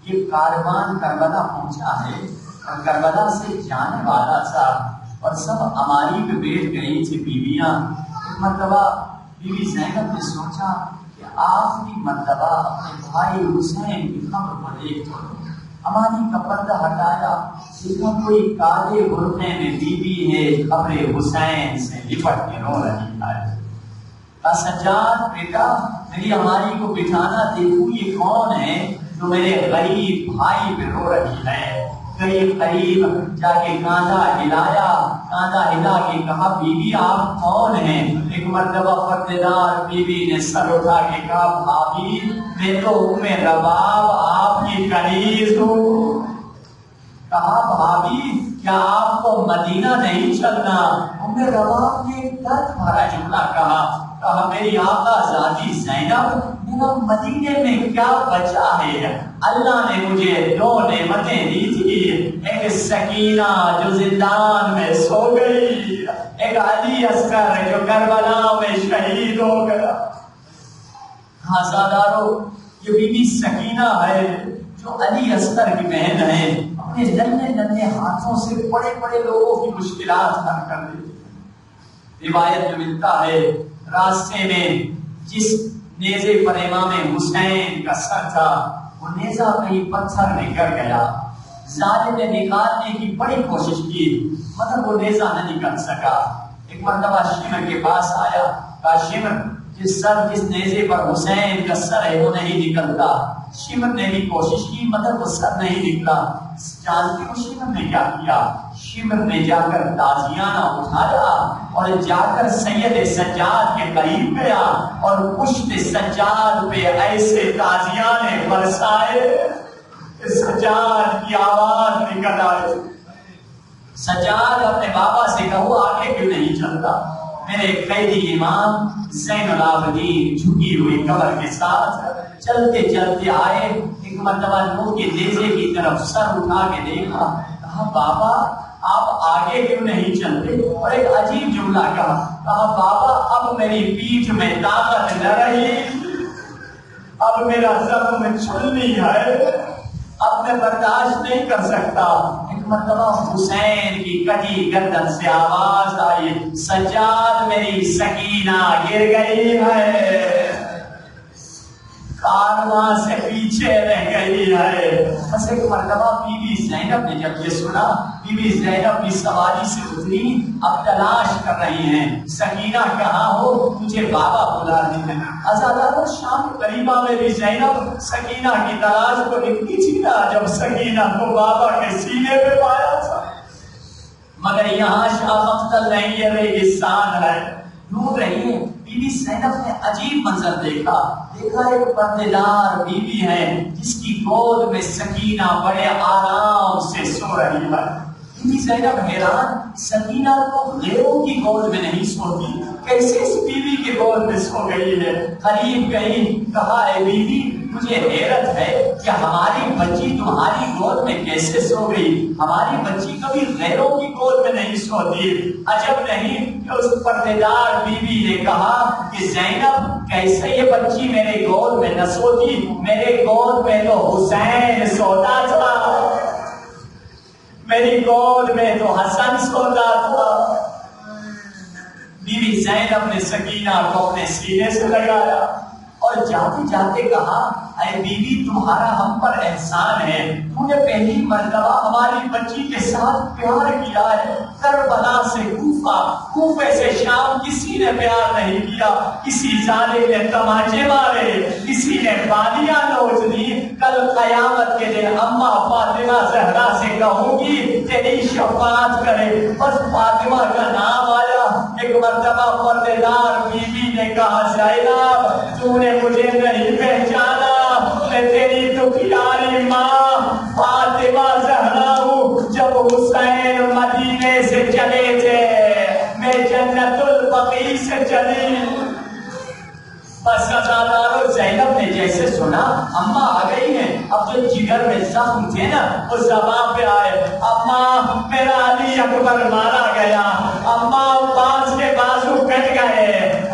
S3: یہ کاروان کربلا پہنچا ہے اور کربلا سے جانے والا تھا اور سب اماری پہ بیٹھ گئی تھی بیویاں. ایک مرتبہ بی بی زینب نے سوچا کہ آخری مرتبہ اپنے بھائی حسین کی قبر کو دیکھ لو. اماری کا پردہ ہٹایا, دیکھا کوئی کالے برقعے میں بیوی ہے قبر حسین سے لپٹ کے رو رہی ہے. سجاد بیٹا میری ہماری کو بٹھانا, دیکھو یہ کون ہے جو میرے غریب بھائی پہ رو رہی ہے. قریب جا کے کاندھا ہلایا, کاندھا ہلا کے کہا بیوی آپ کون ہیں؟ ایک مرتبہ پردےدار بیوی نے سر اٹھا کے کہا بھابی میں تو ام رباب آپ کی کنیز ہوں. کہا بھابی کیا آپ کو مدینہ نہیں چلنا؟ ام رباب نے درد بھرا جملہ کہا میری آقا ذاتی زینب میرا مدینے میں کیا بچا ہے؟ اللہ نے مجھے 2 نعمتیں دی تھی, ایک سکینہ جو زندان میں سو گئی, ایک علی اصغر جو کربلا میں شہید ہو گیا. آزادارو یہ بی بی سکینہ ہے جو علی اصغر کی بہن ہے, اپنے ننھے ہاتھوں سے بڑے بڑے لوگوں کی مشکلات حل کر دیتی. روایت میں ملتا ہے راستے میں جس نیزے پر امام حسین کا سر تھا وہ نیزہ کہیں پتھر میں گر گیا. ظالم نے نکالنے کی بڑی کوشش کی مگر وہ نیزہ نہ نکل سکا. ایک مرتبہ شمر کے پاس آیا, کہا شمر جس نیزے پر حسین کا سر ہے وہ نہیں نکلتا. شمر نے بھی کوشش کی مگر وہ سر نہیں نکلا. جانتے ہو شمر نے کیا کیا؟ شمر نے جا کر تازیانہ اٹھایا اور جا کر سید سجاد کے قریب گیا اور پشت سجاد پہ ایسے تازیانے برسائے کہ سجاد کی آواز نکل آئے. سجاد اپنے بابا سے کہو آگے کیوں نہیں چلتا؟ میرے قیدی امام زین العابدین جھکی ہوئی قبر کے ساتھ چلتے چلتے آئے. ایک مرتبہ نور کے نیزے کی طرف سر اٹھا کے دیکھا, کہا بابا آپ آگے کیوں نہیں چلتے؟ اور ایک عجیب جملہ کہا بابا اب میری پیٹھ میں طاقت نہ رہی, اب میرا زخم چھلنی ہے, اب میں برداشت نہیں کر سکتا. ایک مرتبہ حسین کی کٹی گردن سے آواز آئی, سجاد میری سکینہ گر گئی ہے, کارواں سے پیچھے رہ گئی ہے. بس ایک مرتبہ بی بی زینب نے جب یہ سنا, بی بی زینب کی سواری سے اتری, اب تلاش کر رہی ہیں سکینہ کہاں ہو, مجھے بابا بلا رہے ہیں. آزاداروں شام قریبہ میں بھی زینب سکینہ کی تلاش کو نکلی تھی نا, جب سکینہ کو بابا کے سینے پہ پایا تھا. مگر یہاں شاہ مقتل نہیں, یہ ریگستان ہے, ڈھونڈ رہی ہے. بی بی زینب نے عجیب منظر دیکھا ایک پردےدار بیوی ہے جس کی گود میں سکینہ بڑے آرام سے سو رہی ہے. بی بی زینب حیران, سکینہ تو غیروں کی گود میں نہیں سوتی, کیسے اس بیوی کی گود میں سو گئی ہے؟ قریب گئی, کہا اے بیوی مجھے حیرت ہے کہ ہماری بچی تمہاری گود میں کیسے سو گئی؟ ہماری بچی کبھی غیروں کی گود میں نہیں سوتی. عجب نہیں کہ اس پردےدار بیوی نے کہا کہ زینب کیسے یہ بچی میرے گود میں نہ سوتی, میرے گود میں تو حسین سوتا تھا, میری گود میں تو حسن سوتا تھا. بی بی زینب نے سکینہ کو اپنے سینے سے لگایا اور جاتے جاتے کہا اے بیوی تمہارا ہم پر احسان ہے, تم نے پہلی مرتبہ ہماری بچی کے ساتھ پیار کیا ہے. کربلا سے کوفہ, کوفے سے شام کسی نے پیار نہیں کیا. کسی ظالم نے تماچے مارے, کسی نے بالیاں نوچ دی. کل قیامت کے دن اماں فاطمہ زہرا سے کہوں گی تیری شفاعت کرے. بس فاطمہ کا نام آیا. ایک مرتبہ پردےدار بیوی نے کہا زینب تو نے مجھے نہیں پہچانا, میں تیری تو پیاری ماں فاطمہ زہرا ہوں. جب حسین مدینے سے چلے تھے میں جنت البقیع سے چلی. بس ازادارو زینب نے جیسے سنا اماں آ گئی ہیں, اب جو جگر میں زخم تھے نا وہ زبان پہ آئے، اماں میرا علی اکبر مارا گیا، اماں بانس کے بازو کٹ گئے،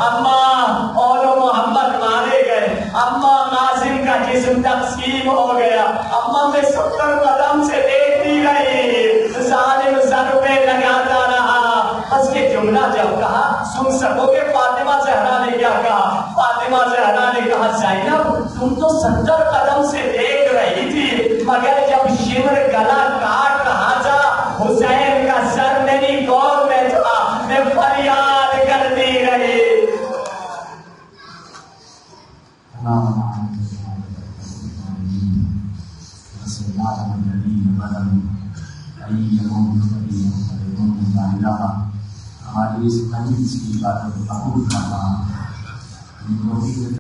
S3: اماں اور محمد مارے گئے، اماں قاسم کا جسم تقسیم ہو گیا، اماں میں 70 قدم سے دیکھتی رہی، ظالم ضربے لگاتا رہا۔ بس یہ جملہ جب کہا سن سکو گے فاطمہ زہرا نے کیا کہا؟ فاطمہ زہرا نے کہا زینب تم تو 70 قدم سے دیکھ رہی تھی، مگر جب شمر گلا کاٹ رہا تھا حسین کا سر میری گود میں تھا، میں فریاد کرتی رہی۔
S4: ہماری اس حدیث کی باتوں کو قبول کرنا